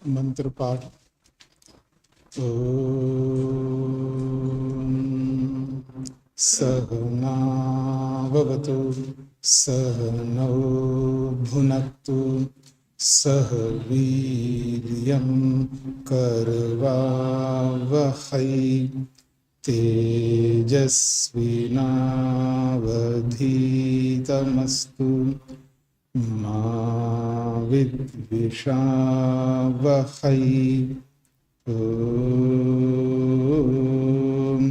मंत्र पाठ। सहनाववतु सहनौ भुनक्तु सह वीर्यं करवावहै तेजस्विनावधीतमस्तु मा विद्विषावहै। ओम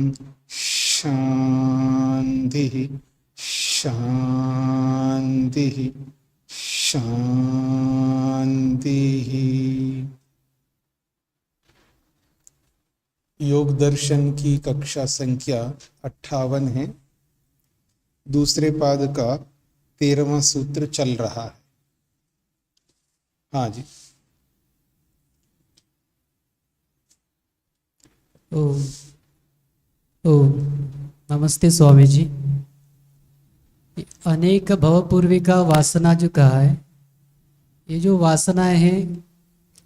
शांति शांति शांति। योग दर्शन की कक्षा संख्या 58 है। दूसरे पाद का 13वां सूत्र चल रहा है। हाँ जी। ओम ओम नमस्ते स्वामी जी। अनेक भवपूर्वी का वासना जो कहा है, ये जो वासनाएं हैं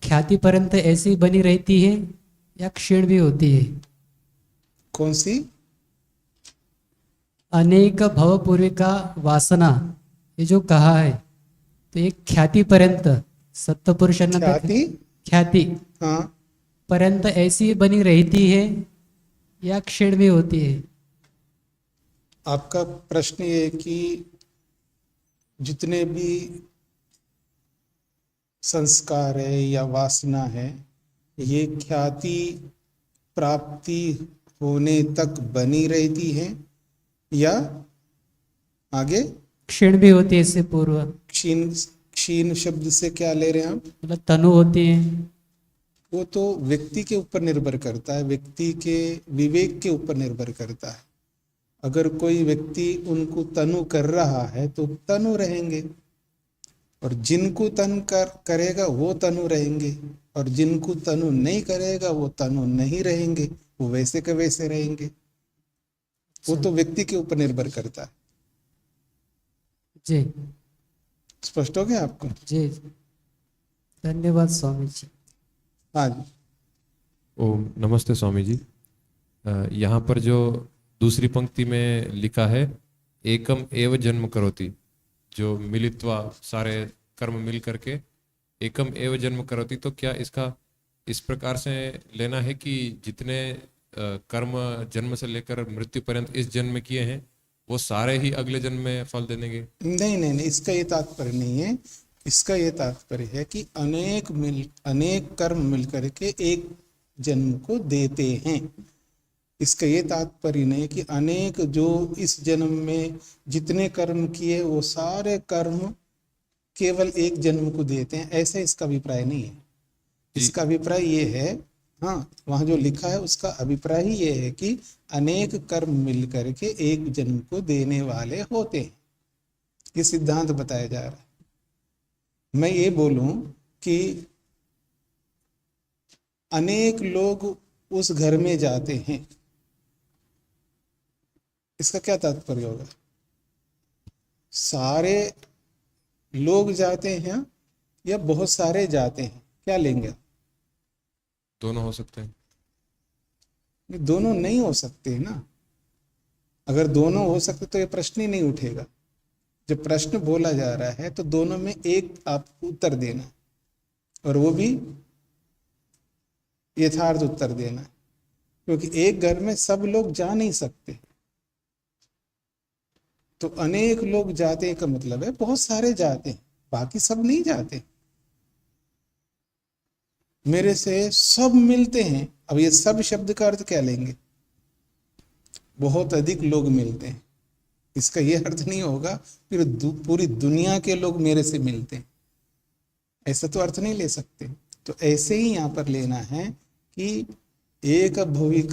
ख्याति पर्यंत ऐसी बनी रहती है या क्षीण भी होती है? कौन सी? अनेक भवपूर्वी का वासना, ये जो कहा है तो एक ख्याति पर्यंत सत्पुरुषांना ख्याति? ख्याति हाँ, पर्यंत ऐसी बनी रहती है या क्षीण भी होती है? आपका प्रश्न ये है कि जितने भी संस्कार है या वासना है, ये ख्याति प्राप्ति होने तक बनी रहती है या आगे क्षीण भी होती है इससे पूर्व? क्षीण? क्षीण शब्द से क्या ले रहे हैं आप? मतलब तनु होती है। वो तो व्यक्ति के ऊपर निर्भर करता है, व्यक्ति के विवेक के ऊपर निर्भर करता है। अगर कोई व्यक्ति उनको तनु कर रहा है तो तनु रहेंगे, और जिनको तनु करेगा वो तनु रहेंगे, और जिनको तनु नहीं करेगा वो तनु नहीं रहेंगे, वो वैसे के वैसे रहेंगे। वो तो व्यक्ति के ऊपर निर्भर करता है। जी स्पष्ट हो गया आपको? जी, धन्यवाद स्वामी जी। हाँ जी। ओम नमस्ते स्वामी जी। यहाँ पर जो दूसरी पंक्ति में लिखा है एकम एव जन्म करोति, जो मिलित्वा सारे कर्म मिल करके एकम एव जन्म करोति, तो क्या इसका इस प्रकार से लेना है कि जितने कर्म जन्म से लेकर मृत्यु पर्यंत इस जन्म में किए हैं वो सारे ही अगले जन्म में फल देंगे? नहीं नहीं नहीं, इसका ये तात्पर्य नहीं है। इसका ये तात्पर्य है कि अनेक कर्म मिल करके एक जन्म को देते हैं। इसका ये तात्पर्य नहीं कि अनेक जो इस जन्म में जितने कर्म किए वो सारे कर्म केवल एक जन्म को देते हैं, ऐसा इसका अभिप्राय नहीं है। इसका अभिप्राय ये है, हाँ वहां जो लिखा है उसका अभिप्राय ही ये है कि अनेक कर्म मिल करके एक जन्म को देने वाले होते हैं। ये सिद्धांत बताया जा रहा है। मैं ये बोलूं कि अनेक लोग उस घर में जाते हैं, इसका क्या तात्पर्य होगा? सारे लोग जाते हैं या बहुत सारे जाते हैं, क्या लेंगे? दोनों हो सकते हैं। दोनों नहीं हो सकते ना। अगर दोनों हो सकते तो ये प्रश्न ही नहीं उठेगा। जब प्रश्न बोला जा रहा है तो दोनों में एक आपको उत्तर देना, और वो भी यथार्थ उत्तर देना, क्योंकि एक घर में सब लोग जा नहीं सकते। तो अनेक लोग जाते हैं का मतलब है बहुत सारे जाते हैं, बाकी सब नहीं जाते। मेरे से सब मिलते हैं, अब ये सब शब्द का अर्थ क्या लेंगे? बहुत अधिक लोग मिलते हैं। इसका ये अर्थ नहीं होगा फिर पूरी दुनिया के लोग मेरे से मिलते हैं, ऐसा तो अर्थ नहीं ले सकते। तो ऐसे ही यहाँ पर लेना है कि एक भुविक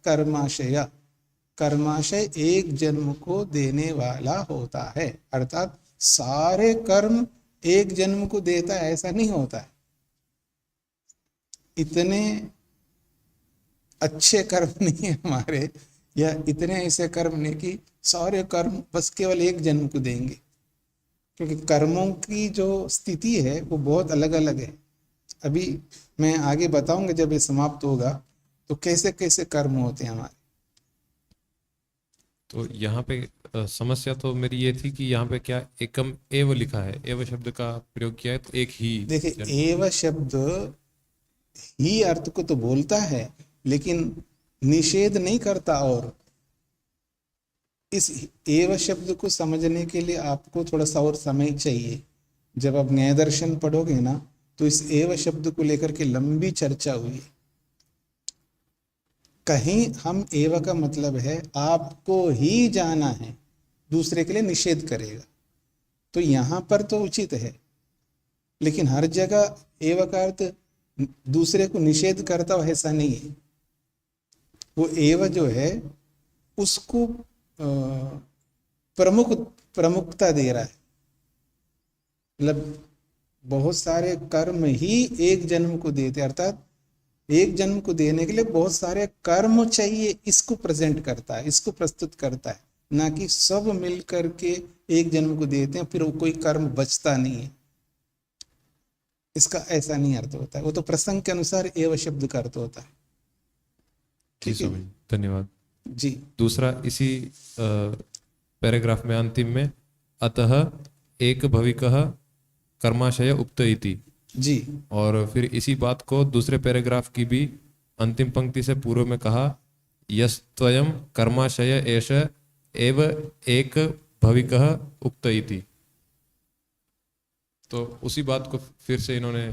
कर्माशय, कर्माशय एक जन्म को देने वाला होता है, अर्थात सारे कर्म एक जन्म को देता है ऐसा नहीं होता है। इतने अच्छे कर्म नहीं है हमारे, या इतने ऐसे कर्म नहीं कि सारे कर्म बस केवल एक जन्म को देंगे। क्योंकि कर्मों की जो स्थिति है वो बहुत अलग अलग है। अभी मैं आगे बताऊंगा जब ये समाप्त होगा तो कैसे कैसे कर्म होते हैं हमारे। तो यहाँ पे समस्या तो मेरी ये थी कि यहाँ पे क्या एकम एव लिखा है, एव शब्द का प्रयोग किया है, तो एक ही देखिए एव शब्द ही अर्थ को तो बोलता है लेकिन निषेध नहीं करता। और इस एव शब्द को समझने के लिए आपको थोड़ा सा और समय चाहिए। जब आप न्याय दर्शन पढ़ोगे ना तो इस एव शब्द को लेकर के लंबी चर्चा हुई। कहीं हम एव का मतलब है आपको ही जाना है, दूसरे के लिए निषेध करेगा, तो यहां पर तो उचित है। लेकिन हर जगह एव का अर्थ दूसरे को निषेध करता हो ऐसा नहीं है। वो एव जो है उसको प्रमुखता दे रहा है। मतलब बहुत सारे कर्म ही एक जन्म को देते, अर्थात एक जन्म को देने के लिए बहुत सारे कर्म चाहिए, इसको प्रेजेंट करता है, इसको प्रस्तुत करता है। ना कि सब मिल करके एक जन्म को देते हैं फिर वो कोई कर्म बचता नहीं है, इसका ऐसा नहीं अर्थ होता है। वो तो प्रसंग के अनुसार एव शब्द का अर्थ होता है। जी ठीक है, स्वामी जी, धन्यवाद। जी। दूसरा इसी पैराग्राफ में अंतिम में अतः एक भविकः कर्माशय उक्त इति, जी और फिर इसी बात को दूसरे पैराग्राफ की भी अंतिम पंक्ति से पूर्व में कहा यस्त्वयं कर्माशय एष एव एक भविकः उक्त इति। तो उसी बात को फिर से इन्होंने,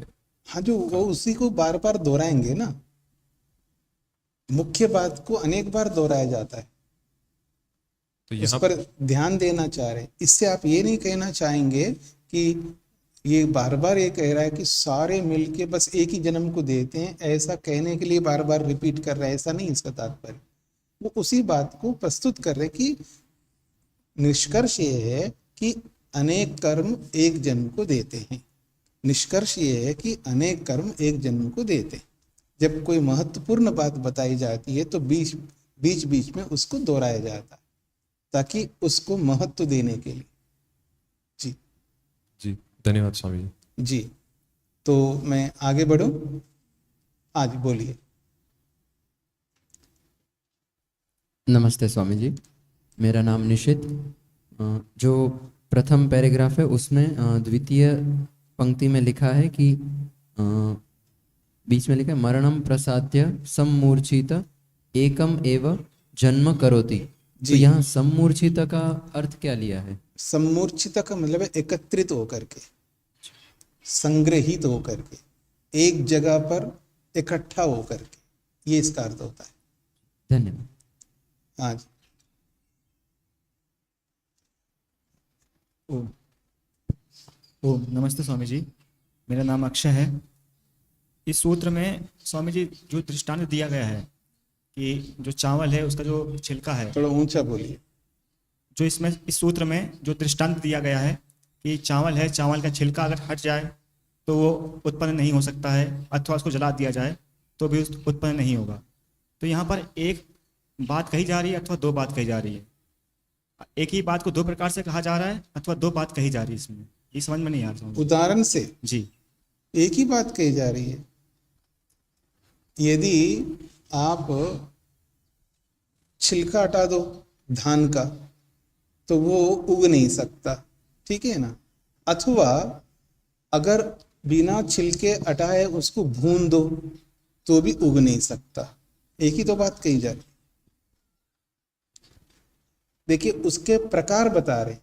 हाँ, जो वो उसी को बार बार दोहराएंगे ना, मुख्य बात को अनेक बार दोहराया जाता है, तो उस यहाँ पर ध्यान देना चाह रहे हैं। इससे आप ये नहीं कहना चाहेंगे कि ये बार बार ये कह रहा है कि सारे मिलके बस एक ही जन्म को देते हैं, ऐसा कहने के लिए बार बार रिपीट कर रहा है, ऐसा नहीं इसका तात्पर्य। वो उसी बात को प्रस्तुत कर रहे कि निष्कर्ष ये है कि अनेक कर्म एक जन्म को देते हैं। निष्कर्ष ये है कि अनेक कर्म एक जन्म को देते हैं। जब कोई महत्वपूर्ण बात बताई जाती है तो बीच बीच में उसको दोहराया जाता है ताकि उसको महत्व देने के लिए। जी जी, धन्यवाद स्वामी जी। जी, तो मैं आगे बढ़ूं? आज बोलिए। नमस्ते स्वामी जी, मेरा नाम निशित। जो प्रथम पैराग्राफ है उसमें द्वितीय पंक्ति में लिखा है कि बीच में लिखा है मरणम प्रसाद्य सम्मूर्छित एकम एव जन्म करोति। तो यहाँ सम्मूर्छित का अर्थ क्या लिया है? सम्मूर्छित का मतलब है एकत्रित होकर के, संग्रहित होकर के, एक जगह पर इकट्ठा होकर के, ये इसका अर्थ होता है। धन्यवाद। हाँ जी। ओम ओम नमस्ते स्वामी जी, मेरा नाम अक्षय है। इस सूत्र में स्वामी जी जो दृष्टांत दिया गया है कि जो चावल है उसका जो छिलका है, थोड़ा ऊंचा बोलिए। जो इसमें इस सूत्र में जो दृष्टांत दिया गया है कि चावल है, चावल का छिलका अगर हट जाए तो वो उत्पन्न नहीं हो सकता है, अथवा उसको जला दिया जाए तो भी उत्पन्न नहीं होगा। तो यहाँ पर एक बात कही जा रही है अथवा दो बात कही जा रही है? एक ही बात को दो प्रकार से कहा जा रहा है अथवा दो बात कही जा रही है? इसमें ये समझ में नहीं आ रहा। उदाहरण से जी, एक ही बात कही जा रही है। यदि आप छिलका हटा दो धान का तो वो उग नहीं सकता, ठीक है ना। अथवा अगर बिना छिलके हटाए उसको भून दो तो भी उग नहीं सकता। एक ही तो बात कही जा रही। देखिए उसके प्रकार बता रहे,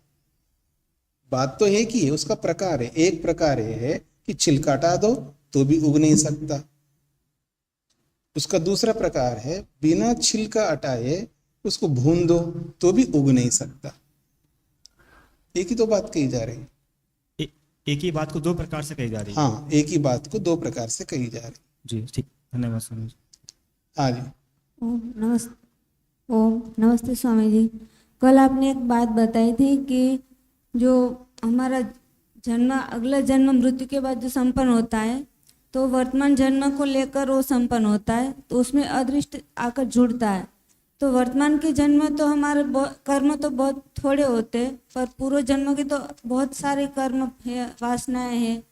बात तो एक ही है, उसका प्रकार है। एक प्रकार है कि छिलका हटा दो तो भी उग नहीं सकता। उसका दूसरा प्रकार है बिना छिलका हटाए उसको भून दो तो भी उग नहीं सकता। एक ही तो बात कही जा रही है। एक ही बात को दो प्रकार से कही जा रही है। हाँ, एक ही बात को दो प्रकार से कही जा रही। जी ठीक, धन्यवाद स्वामी जी। हाँ जी। ओम नमस्ते स्वामी जी। कल आपने एक बात बताई थी कि जो हमारा जन्म, अगला जन्म मृत्यु के बाद जो संपन्न होता है तो वर्तमान जन्म को लेकर वो संपन्न होता है, तो उसमें अदृष्ट आकर जुड़ता है। तो वर्तमान के जन्म में तो हमारे कर्म तो बहुत थोड़े होते हैं, पर पूर्व जन्म के तो बहुत सारे कर्म है, वासनाएं हैं,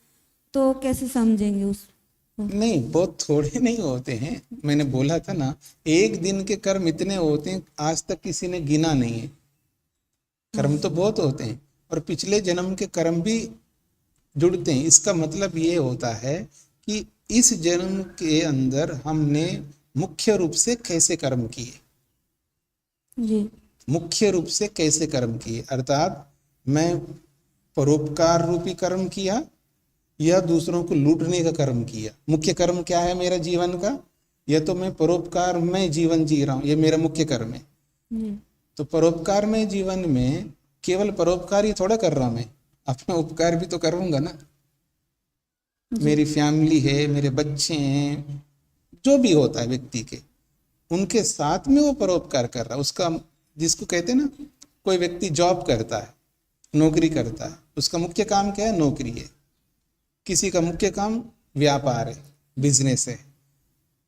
तो कैसे समझेंगे उसको? नहीं, बहुत थोड़े नहीं होते हैं। मैंने बोला था ना, एक दिन के कर्म इतने होते हैं, आज तक किसी ने गिना नहीं है। कर्म तो बहुत होते हैं और पिछले जन्म के कर्म भी जुड़ते हैं। इसका मतलब ये होता है कि इस जन्म के अंदर हमने मुख्य रूप से कैसे कर्म किए, जी मुख्य रूप से कैसे कर्म किए, अर्थात मैं परोपकार रूपी कर्म किया या दूसरों को लूटने का कर्म किया। मुख्य कर्म क्या है मेरा जीवन का? या तो मैं परोपकार में जीवन जी रहा हूँ, ये मेरा मुख्य कर्म है। जी तो परोपकार में जीवन में केवल परोपकार ही थोड़ा कर रहा, मैं अपना उपकार भी तो करूंगा ना। मेरी फैमिली है, मेरे बच्चे हैं, जो भी होता है व्यक्ति के, उनके साथ में वो परोपकार कर रहा है। उसका, जिसको कहते हैं ना, कोई व्यक्ति जॉब करता है, नौकरी करता है, उसका मुख्य काम क्या है? नौकरी है। किसी का मुख्य काम व्यापार है, बिजनेस है।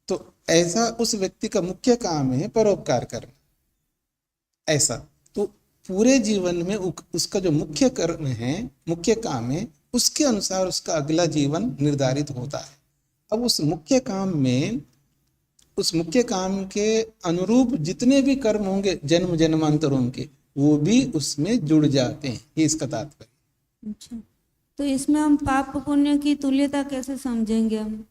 तो ऐसा उस व्यक्ति का मुख्य काम है परोपकार करना। ऐसा तो पूरे जीवन में उसका जो मुख्य कर्म है, मुख्य काम है, उसके अनुसार उसका अगला जीवन निर्धारित होता है। अब उस मुख्य काम में, उस मुख्य काम के अनुरूप जितने भी कर्म होंगे जन्म जन्मांतरों के, वो भी उसमें जुड़ जाते हैं। ये इसका तात्पर्य। अच्छा, तो इसमें हम पाप पुण्य की तुल्यता कैसे समझेंगे? हम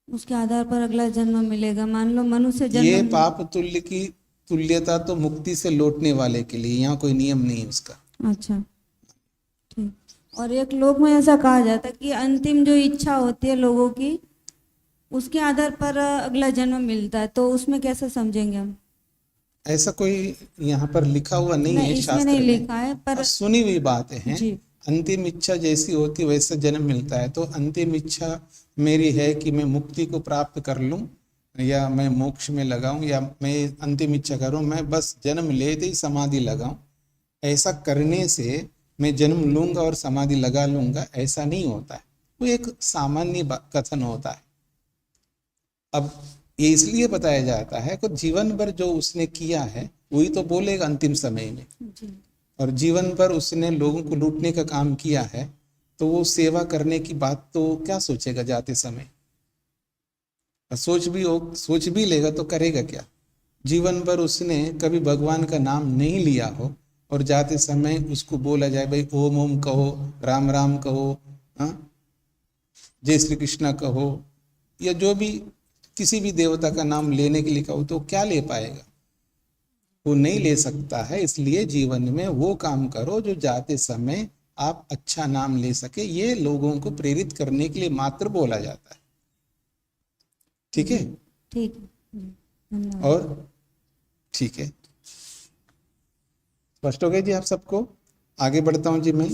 उसके आधार पर अगला जन्म मिलेगा। मान लो मनुष्य ये जन्म। पाप तुल्य की तुल्यता तो मुक्ति से लौटने वाले के लिए, यहाँ कोई नियम नहीं है उसका। अच्छा ठीक। और एक लोक में ऐसा कहा जाता है कि अंतिम जो इच्छा होती है लोगों की, उसके आधार पर अगला जन्म मिलता है, तो उसमें कैसे समझेंगे हम? ऐसा कोई यहाँ पर लिखा हुआ नहीं है इसमें शास्त्र नहीं में, लिखा है, पर और सुनी हुई बातें हैं। जी अंतिम इच्छा जैसी होती वैसा जन्म मिलता है। तो अंतिम इच्छा मेरी है कि मैं मुक्ति को प्राप्त कर लूं, या मैं मोक्ष में लगाऊं, या मैं अंतिम इच्छा करूं मैं बस जन्म लेते ही समाधि लगाऊं। ऐसा करने से मैं जन्म लूंगा और समाधि लगा लूंगा, ऐसा नहीं होता है। वो एक सामान्य कथन होता है। अब ये इसलिए बताया जाता है कि जीवन भर जो उसने किया है वही तो बोलेगा अंतिम समय में। जी और जीवन भर उसने लोगों को लूटने का काम किया है, तो वो सेवा करने की बात तो क्या सोचेगा जाते समय? सोच भी लेगा तो करेगा क्या? जीवन भर उसने कभी भगवान का नाम नहीं लिया हो और जाते समय उसको बोला जाए भाई ओम ओम कहो, राम राम कहो, हाँ, जय श्री कृष्णा कहो, या जो भी किसी भी देवता का नाम लेने के लिए कहो, तो क्या ले पाएगा? वो नहीं ले सकता है। इसलिए जीवन में वो काम करो जो जाते समय आप अच्छा नाम ले सके। ये लोगों को प्रेरित करने के लिए मात्र बोला जाता है। ठीक है? ठीक है, धन्यवाद। और ठीक है, स्पष्ट हो गया जी आप सबको? आगे बढ़ता हूं जी मैं।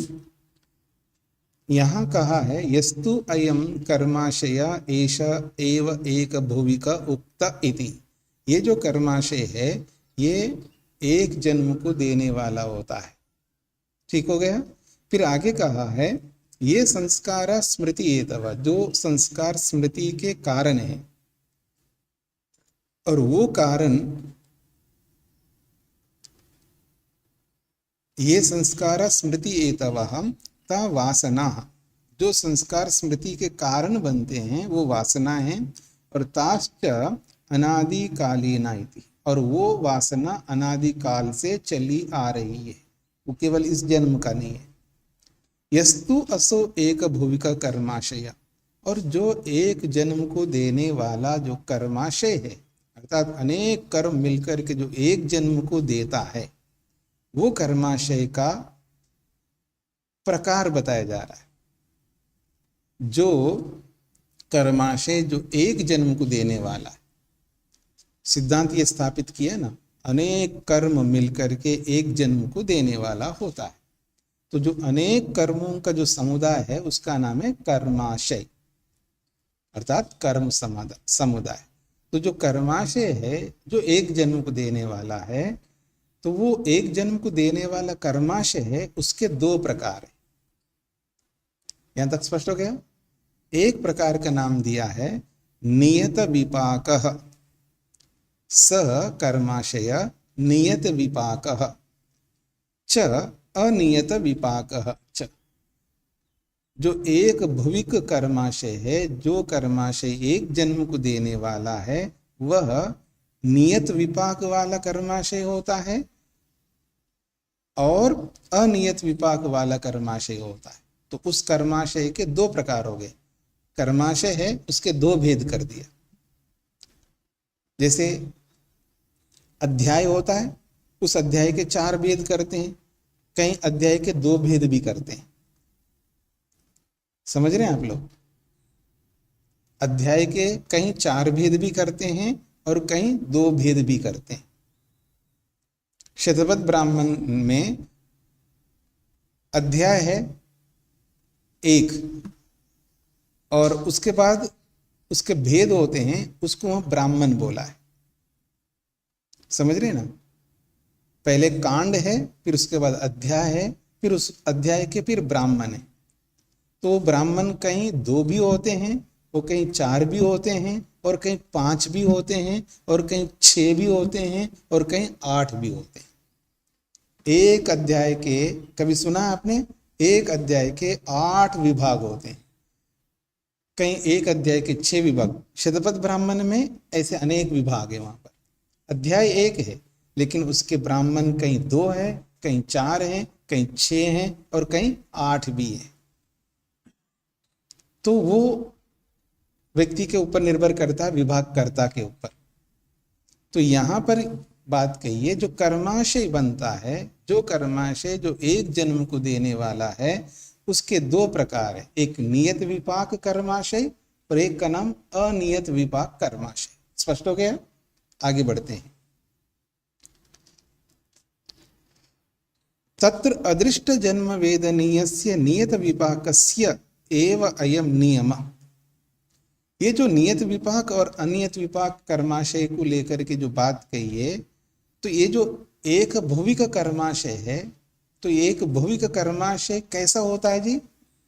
यहाँ कहा है यस्तु अयम कर्माशया एषा एव एक भुविका उक्ता इति। ये जो कर्माशय है ये एक जन्म को देने वाला होता है। ठीक हो गया? फिर आगे कहा है ये संस्कार स्मृति एतव, जो संस्कार स्मृति के कारण है, और वो कारण ये संस्कार स्मृति एतवहम ता वासना, जो संस्कार स्मृति के कारण बनते हैं वो वासना है। और ताश्च अनादिकालीना इति, और वो वासना अनादिकाल से चली आ रही है, वो केवल इस जन्म का नहीं है। यस्तु असो एक भुविका कर्माशय, और जो एक जन्म को देने वाला जो कर्माशय है, अर्थात अनेक कर्म मिलकर के जो एक जन्म को देता है, वो कर्माशय का प्रकार बताया जा रहा है। जो कर्माशय जो एक जन्म को देने वाला है, सिद्धांत ये स्थापित किया ना, अनेक कर्म मिलकर के एक जन्म को देने वाला होता है। तो जो अनेक कर्मों का जो समुदाय है उसका नाम है कर्माशय, अर्थात कर्म समुदाय। तो जो कर्माशय है जो एक जन्म को देने वाला है, तो वो एक जन्म को देने वाला कर्माशय है, उसके दो प्रकार है। यहां तक स्पष्ट हो गया? एक प्रकार का नाम दिया है नियत विपाकः, सह कर्माशय नियत विपाकः च अनियत विपाकः च। जो एक भुविक कर्माशय है, जो कर्माशय एक जन्म को देने वाला है, वह नियत विपाक वाला कर्माशय होता है और अनियत विपाक वाला कर्माशय होता है। तो उस कर्माशय के दो प्रकार हो गए। कर्माशय है, उसके दो भेद कर दिया। जैसे अध्याय होता है, उस अध्याय के 4 भेद करते हैं, कई अध्याय के 2 भेद भी करते हैं। समझ रहे हैं आप लोग? अध्याय के कहीं 4 भेद भी करते हैं और कहीं 2 भेद भी करते हैं। शतपथ ब्राह्मण में अध्याय है 1 और उसके बाद उसके भेद होते हैं, उसको वह ब्राह्मण बोला है। समझ रहे ना? पहले कांड है, फिर उसके बाद अध्याय है, फिर उस अध्याय के फिर ब्राह्मण है। तो ब्राह्मण कहीं 2 भी होते हैं, वो कहीं 4 भी होते हैं, और कहीं 5 भी होते हैं, और कहीं 6 भी होते हैं, और कहीं 8 भी होते हैं। एक अध्याय के, कभी सुना आपने? एक अध्याय के 8 विभाग होते हैं, कहीं एक अध्याय के 6 विभाग। शतपथ ब्राह्मण में ऐसे अनेक विभाग है। वहां पर अध्याय 1 है, लेकिन उसके ब्राह्मण कहीं 2 है, कहीं 4 है, कहीं 6 है, और कहीं 8 भी है। तो वो व्यक्ति के ऊपर निर्भर करता है, विभागकर्ता के ऊपर। तो यहां पर बात कही है, जो कर्माशय बनता है, जो कर्माशय जो एक जन्म को देने वाला है, उसके 2 प्रकार है। एक नियत विपाक कर्माशय और एक का नाम अनियत विपाक कर्माशय। स्पष्ट हो गया? आगे बढ़ते हैं। तत्र अदृष्ट जन्म वेदनीयस्य नियत विपाकस्य एव अयम नियम। ये जो नियत विपाक और अनियत विपाक कर्माशय को लेकर के जो बात कही है, तो ये जो एक भुविक कर्माशय है, तो एक भुविक कर्माशय कैसा होता है जी?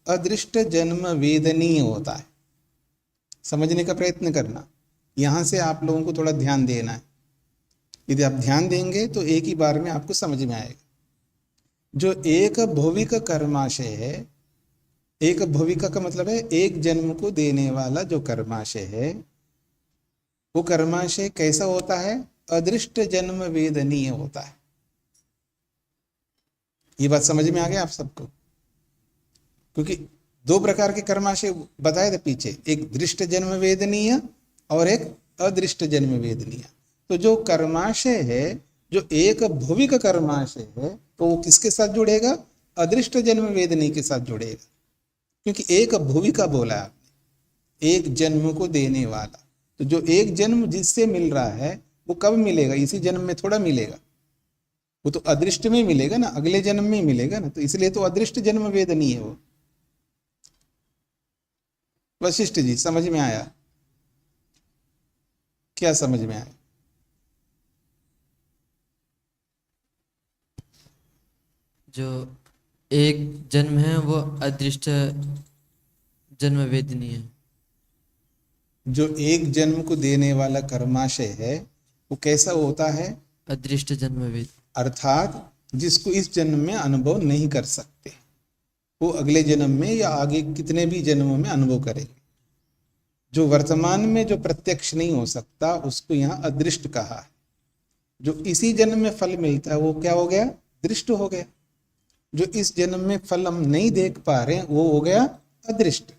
अदृष्ट जन्म वेदनीय होता है। समझने का प्रयत्न करना, यहां से आप लोगों को थोड़ा ध्यान देना है। यदि आप ध्यान देंगे तो एक ही बार में आपको समझ में आएगा। जो एक भौविक कर्माशय है, एक भौविक का मतलब है एक जन्म को देने वाला जो कर्माशय है, वो कर्माशय कैसा होता है? अदृष्ट जन्म वेदनीय होता है। ये बात समझ में आ गया आप सबको? क्योंकि 2 प्रकार के कर्माशय बताए थे पीछे, एक दृष्ट जन्म वेदनीय और एक अदृष्ट जन्म वेदनीय। तो जो कर्माशय है, जो एक भौविक कर्माशय है, तो वो किसके साथ जुड़ेगा? अदृष्ट जन्म वेदनीय के साथ जुड़ेगा। क्योंकि एक भुविका बोला आपने, एक जन्म को देने वाला। तो जो एक जन्म जिससे मिल रहा है, वो कब मिलेगा? इसी जन्म में थोड़ा मिलेगा, वो तो अदृष्ट में मिलेगा ना, अगले जन्म में मिलेगा ना। तो इसलिए तो अदृष्ट जन्म वेदनीय है वो। वशिष्ठ जी समझ में आया? क्या समझ में आया? जो एक जन्म है वो अदृष्ट जन्म वेदनीय है। जो एक जन्म को देने वाला कर्माशय है, वो कैसा होता है? अदृष्ट जन्म वेद, अर्थात जिसको इस जन्म में अनुभव नहीं कर सकते, वो अगले जन्म में या आगे कितने भी जन्मों में अनुभव करेंगे। जो वर्तमान में जो प्रत्यक्ष नहीं हो सकता, उसको यहाँ अदृष्ट कहा है। जो इसी जन्म में फल मिलता है, वो क्या हो गया? दृष्ट हो गया। जो इस जन्म में फल हम नहीं देख पा रहे, वो हो गया अदृष्ट।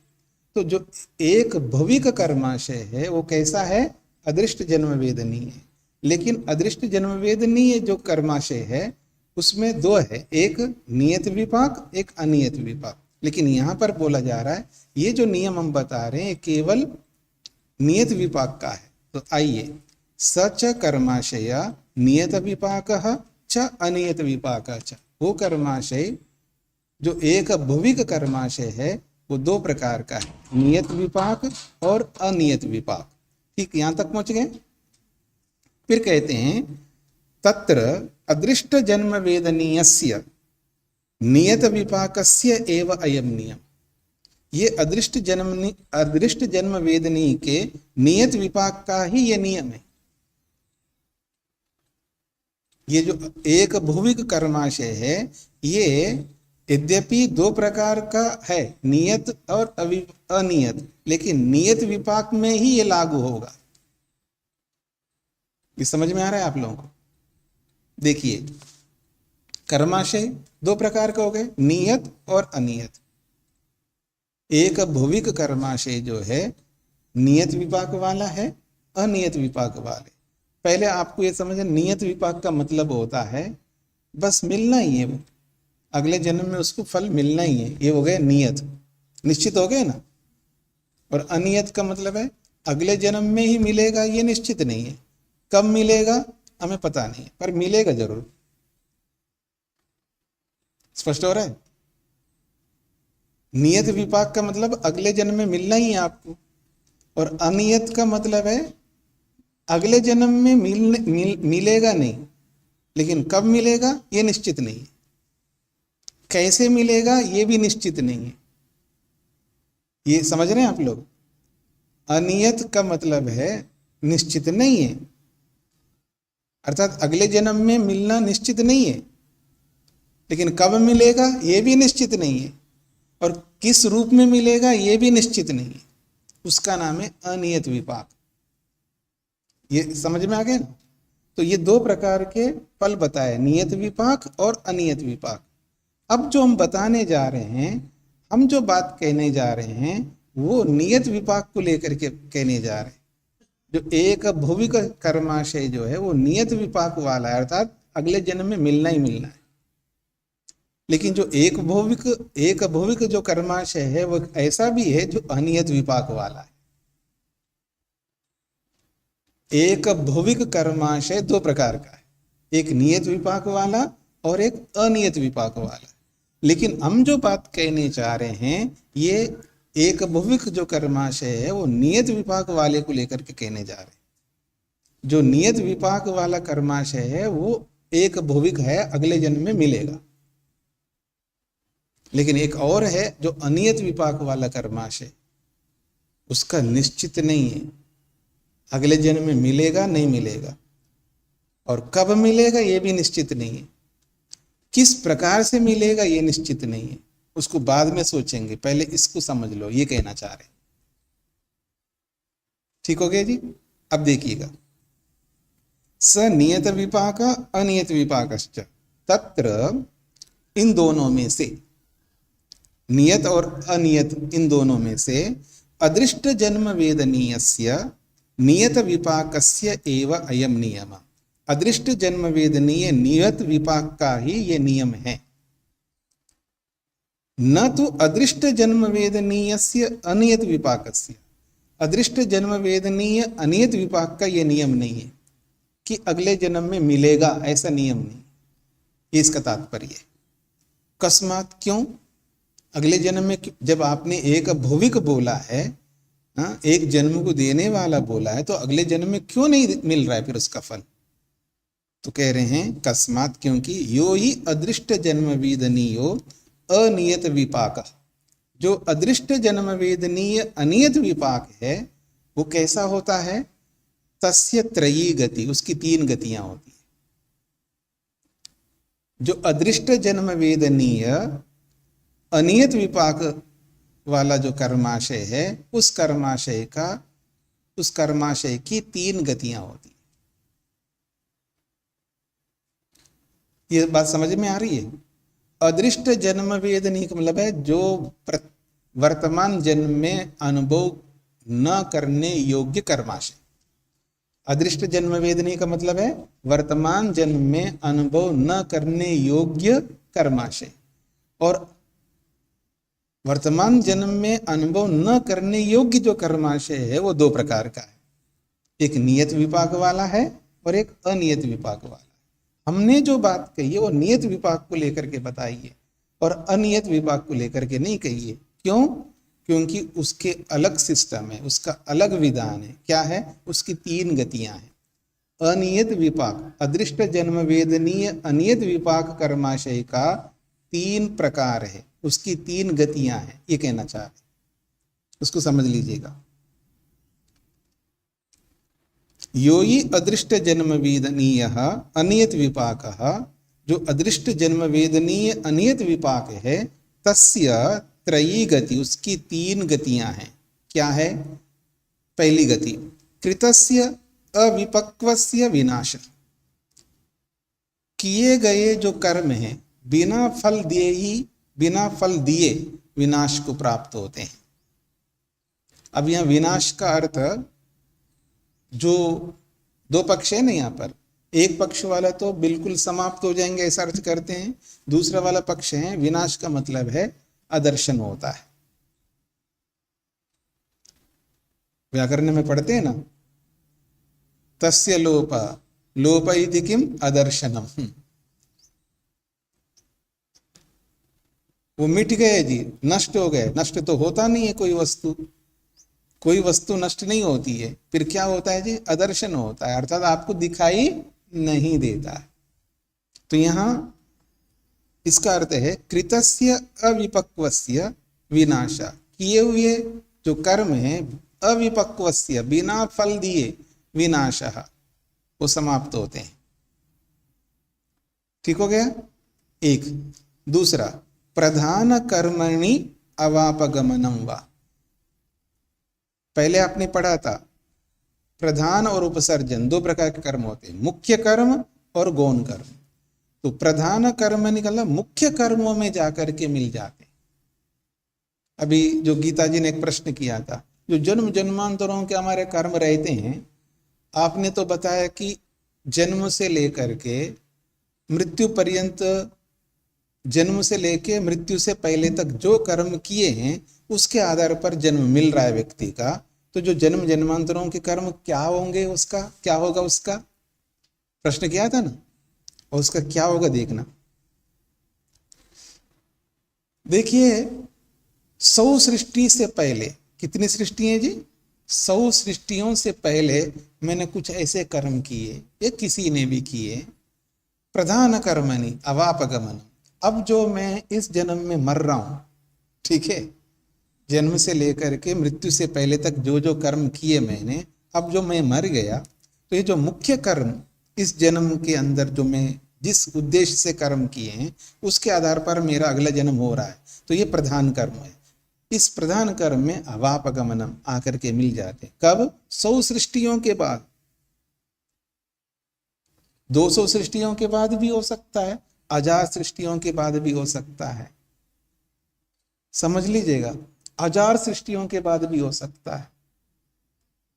तो जो एक भौविक कर्माशय है, वो कैसा है? अदृष्ट जन्म वेदनीय है। लेकिन अदृष्ट जन्म वेदनीय जो कर्माशय है, उसमें 2 है, एक नियत विपाक, एक अनियत विपाक। लेकिन यहाँ पर बोला जा रहा है, ये जो नियम हम बता रहे हैं केवल नियत विपाक का है। तो आइए, सच कर्माशय नियत विपाक च अनियत विपाक च। वो कर्माशय जो एक भौविक कर्माशय है, वो 2 प्रकार का है, नियत विपाक और अनियत विपाक। ठीक, यहां तक पहुंच गए? फिर कहते हैं, तत्र अदृष्ट जन्म वेदनीयस्य नियत विपाकस्य एव अयम नियम। ये अदृष्ट जन्म वेदनीय के नियत विपाक का ही ये नियम है। ये जो एक भुविक कर्माशय है, ये यद्यपि दो प्रकार का है, नियत और अनियत, लेकिन नियत विपाक में ही ये लागू होगा। ये समझ में आ रहा है आप लोगों को? देखिए, कर्माशय दो प्रकार के हो गए, नियत और अनियत। एक भुविक कर्माशय जो है नियत विपाक वाला है, अनियत विपाक वाले। पहले आपको ये समझना, नियत विपाक का मतलब होता है बस मिलना ही है, वो अगले जन्म में उसको फल मिलना ही है, ये हो गए नियत, निश्चित हो गए ना। और अनियत का मतलब है अगले जन्म में ही मिलेगा, ये निश्चित नहीं है, कब मिलेगा हमें पता नहीं है, पर मिलेगा जरूर। स्पष्ट हो रहा है? नियत विपाक का मतलब अगले जन्म में मिलना ही है आपको, और अनियत का मतलब है अगले जन्म में मिलेगा नहीं, लेकिन कब मिलेगा ये निश्चित नहीं है, कैसे मिलेगा ये भी निश्चित नहीं है। ये समझ रहे हैं आप लोग? अनियत का मतलब है निश्चित नहीं है, अर्थात अगले जन्म में मिलना निश्चित नहीं है, लेकिन कब मिलेगा ये भी निश्चित नहीं है, और किस रूप में मिलेगा ये भी निश्चित नहीं है। उसका नाम है अनियत विपाक। ये समझ में आ गया ना? तो ये दो प्रकार के फल बताए, नियत विपाक और अनियत विपाक। अब जो हम बताने जा रहे हैं, हम जो बात कहने जा रहे हैं, वो नियत विपाक को लेकर के कहने जा रहे हैं। जो एक भुविक कर्माशय जो है वो नियत विपाक वाला है, अर्थात अगले जन्म में मिलना ही मिलना है। लेकिन जो एक भुविक जो कर्माशय है वो ऐसा भी है जो अनियत विपाक वाला है। एक भुविक कर्माशय दो प्रकार का है, एक नियत विपाक वाला और एक अनियत विपाक वाला। लेकिन हम जो बात कहने चाह रहे हैं, ये एक भुविक जो कर्माशय है वो नियत विपाक वाले को लेकर के कहने जा रहे हैं। जो नियत विपाक वाला कर्माशय है वो एक भुविक है, अगले जन्म में मिलेगा। लेकिन एक और है जो अनियत विपाक वाला कर्माशय, उसका निश्चित नहीं है, अगले जन्म में मिलेगा नहीं मिलेगा, और कब मिलेगा ये भी निश्चित नहीं है, किस प्रकार से मिलेगा ये निश्चित नहीं है, उसको बाद में सोचेंगे, पहले इसको समझ लो, ये कहना चाह रहे। ठीक हो गया जी? अब देखिएगा, स नियत विपाक अनियत विपाकश्च, तत्र इन दोनों में से, नियत और अनियत इन दोनों में से, अदृष्ट जन्म वेदनीयस्य नियत विपाकस्य एव अयम नियम। अदृष्ट जन्म वेदनीय नियत विपाक का ही ये नियम है, न तो अदृष्ट जन्म वेदनीयस्य अनियत विपाकस्य। अदृष्ट जन्म वेदनीय अनियत विपाक का ये नियम नहीं है कि अगले जन्म में मिलेगा, ऐसा नियम नहीं, ये इसका तात्पर्य है। कस्मात, क्यों? अगले जन्म में जब आपने एक भुविक बोला है, एक जन्म को देने वाला बोला है, तो अगले जन्म में क्यों नहीं मिल रहा है फिर उसका फल? तो कह रहे हैं कस्मात, क्योंकि यो ही अदृष्ट जन्म वेदनीयो अनियत विपाक। जो अदृष्ट जन्म वेदनीय अनियत विपाक है वो कैसा होता है? तस्य त्रयी गति, उसकी तीन गतियां होती है। जो अदृष्ट जन्म वेदनीय अनियत विपाक वाला जो कर्माशय है, उस कर्माशय की तीन गतियां होती है। ये बात समझ में आ रही है? अदृष्ट जन्म वेदनीय का मतलब है जो वर्तमान जन्म में अनुभव न करने योग्य कर्माशय। अदृष्ट जन्म वेदनीय का मतलब है वर्तमान जन्म में अनुभव न करने योग्य कर्माशय, और वर्तमान जन्म में अनुभव न करने योग्य जो कर्माशय है वो दो प्रकार का है, एक नियत विपाक वाला है और एक अनियत विपाक वाला है। हमने जो बात कही है वो नियत विपाक को लेकर के बताई है और अनियत विपाक को लेकर के नहीं कही है। क्यों? क्योंकि उसके अलग सिस्टम है, उसका अलग विधान है। क्या है? उसकी तीन गतियां हैं। अनियत विपाक, अदृष्ट जन्म वेदनीय अनियत विपाक कर्माशय का तीन प्रकार है, उसकी तीन गतियां हैं, ये कहना चाह रहे, उसको समझ लीजिएगा। यो ही अदृष्ट जन्म वेदनीय अनियत विपाक, जो अदृष्ट जन्म वेदनीय अनियत विपाक है, तस्य त्रयी गति, उसकी 3 गतियां हैं। क्या है? पहली गति कृतस्य अविपक्वस्य विनाश, किए गए जो कर्म हैं बिना फल दिए विनाश को प्राप्त होते हैं। अब यहाँ विनाश का अर्थ, जो 2 पक्ष है ना यहाँ पर, एक पक्ष वाला तो बिल्कुल समाप्त हो जाएंगे ऐसा अर्थ करते हैं, दूसरा वाला पक्ष है विनाश का मतलब है अदर्शन होता है। व्याकरण में पढ़ते हैं ना, तस्य लोप इति किम अदर्शनम, वो मिट गए जी, नष्ट हो गए। नष्ट तो होता नहीं है कोई वस्तु नष्ट नहीं होती है, फिर क्या होता है जी? अदर्शन होता है, अर्थात आपको दिखाई नहीं देता है। तो यहां इसका अर्थ है कृतस्य अविपक्वस्य विनाश, किए हुए जो कर्म है अविपक्वस्य, बिना फल दिए, विनाश, वो समाप्त होते हैं। ठीक हो गया एक। दूसरा प्रधान कर्मणि अवापगमनम वा, पहले आपने पढ़ा था प्रधान और उपसर्जन 2 प्रकार के कर्म होते हैं, मुख्य कर्म और गौण कर्म। तो प्रधान कर्म निकला मुख्य कर्मों में जाकर के मिल जाते। अभी जो गीता जी ने एक प्रश्न किया था, जो जन्म जन्मांतरों के हमारे कर्म रहते हैं, आपने तो बताया कि जन्म से लेकर के मृत्यु पर्यंत, जन्म से लेकर मृत्यु से पहले तक जो कर्म किए हैं उसके आधार पर जन्म मिल रहा है व्यक्ति का। तो जो जन्म जन्मांतरों के कर्म क्या होंगे, उसका क्या होगा, उसका प्रश्न किया था ना, और उसका क्या होगा देखना। देखिए 100 सृष्टि से पहले, कितनी सृष्टि है जी? 100 सृष्टियों से पहले मैंने कुछ ऐसे कर्म किए, या किसी ने भी किए, प्रधान कर्मणि अवापगमन। अब जो मैं इस जन्म में मर रहा हूं, ठीक है, जन्म से लेकर के मृत्यु से पहले तक जो जो कर्म किए मैंने, अब जो मैं मर गया, तो ये जो मुख्य कर्म इस जन्म के अंदर जो मैं जिस उद्देश्य से कर्म किए हैं उसके आधार पर मेरा अगला जन्म हो रहा है, तो ये प्रधान कर्म है। इस प्रधान कर्म में अवापगमनम आकर के मिल जाते। कब? 100 सृष्टियों के बाद, 200 सृष्टियों के बाद भी हो सकता है, 1000 सृष्टियों के बाद भी हो सकता है। समझ लीजिएगा, 1000 सृष्टियों के बाद भी हो सकता है,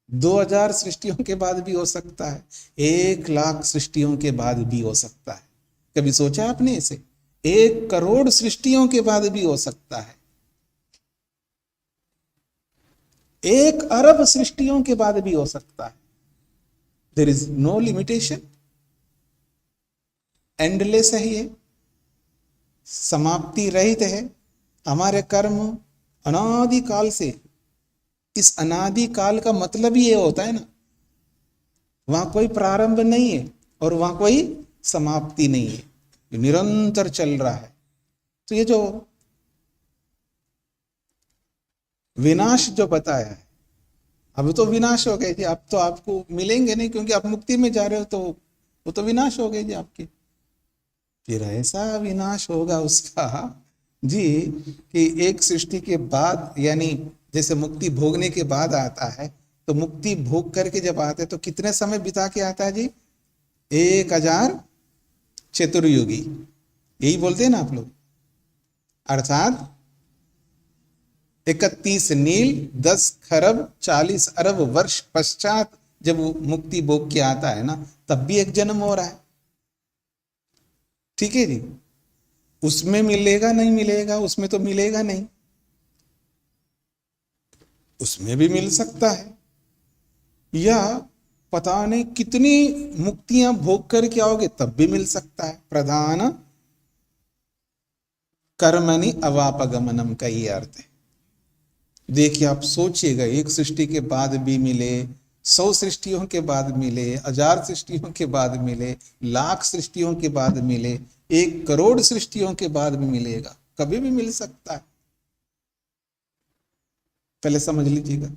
2000 सृष्टियों के बाद भी हो सकता है, 1,00,000 सृष्टियों के बाद भी हो सकता है। कभी सोचा आपने इसे? 1 करोड़ सृष्टियों के बाद भी हो सकता है, 1 अरब सृष्टियों के बाद भी हो सकता है। There is no limitation, endless है, ये समाप्ति रहित है। हमारे कर्म अनादि काल से, इस अनादि काल का मतलब ही ये होता है ना, वहां कोई प्रारंभ नहीं है और वहां कोई समाप्ति नहीं है, निरंतर चल रहा है। तो ये जो विनाश जो बताया है, अब तो विनाश हो गए जी, अब तो आपको मिलेंगे नहीं, क्योंकि आप मुक्ति में जा रहे हो, तो वो तो विनाश हो गए जी आपके। फिर ऐसा विनाश होगा उसका जी कि एक सृष्टि के बाद, यानी जैसे मुक्ति भोगने के बाद आता है, तो मुक्ति भोग करके जब आते हैं तो कितने समय बिता के आता है जी? 1000 चतुर्युगी, यही बोलते हैं ना आप लोग। अर्थात 31 नील 10 खरब 40 अरब वर्ष पश्चात जब वो मुक्ति भोग के आता है ना, तब भी एक जन्म हो रहा है। ठीक है जी, उसमें मिलेगा नहीं मिलेगा, उसमें तो मिलेगा नहीं, उसमें भी मिल सकता है, या पता नहीं कितनी मुक्तियां भोग करके आओगे तब भी मिल सकता है। प्रधान कर्मणि अवापगमनम का ये अर्थ है। देखिए आप सोचिएगा, एक सृष्टि के बाद भी मिले, 100 सृष्टियों के बाद मिले, 1000 सृष्टियों के बाद मिले, 1,00,000 सृष्टियों के बाद मिले, 1 करोड़ सृष्टियों के बाद भी मिलेगा, कभी भी मिल सकता है। पहले समझ लीजिएगा,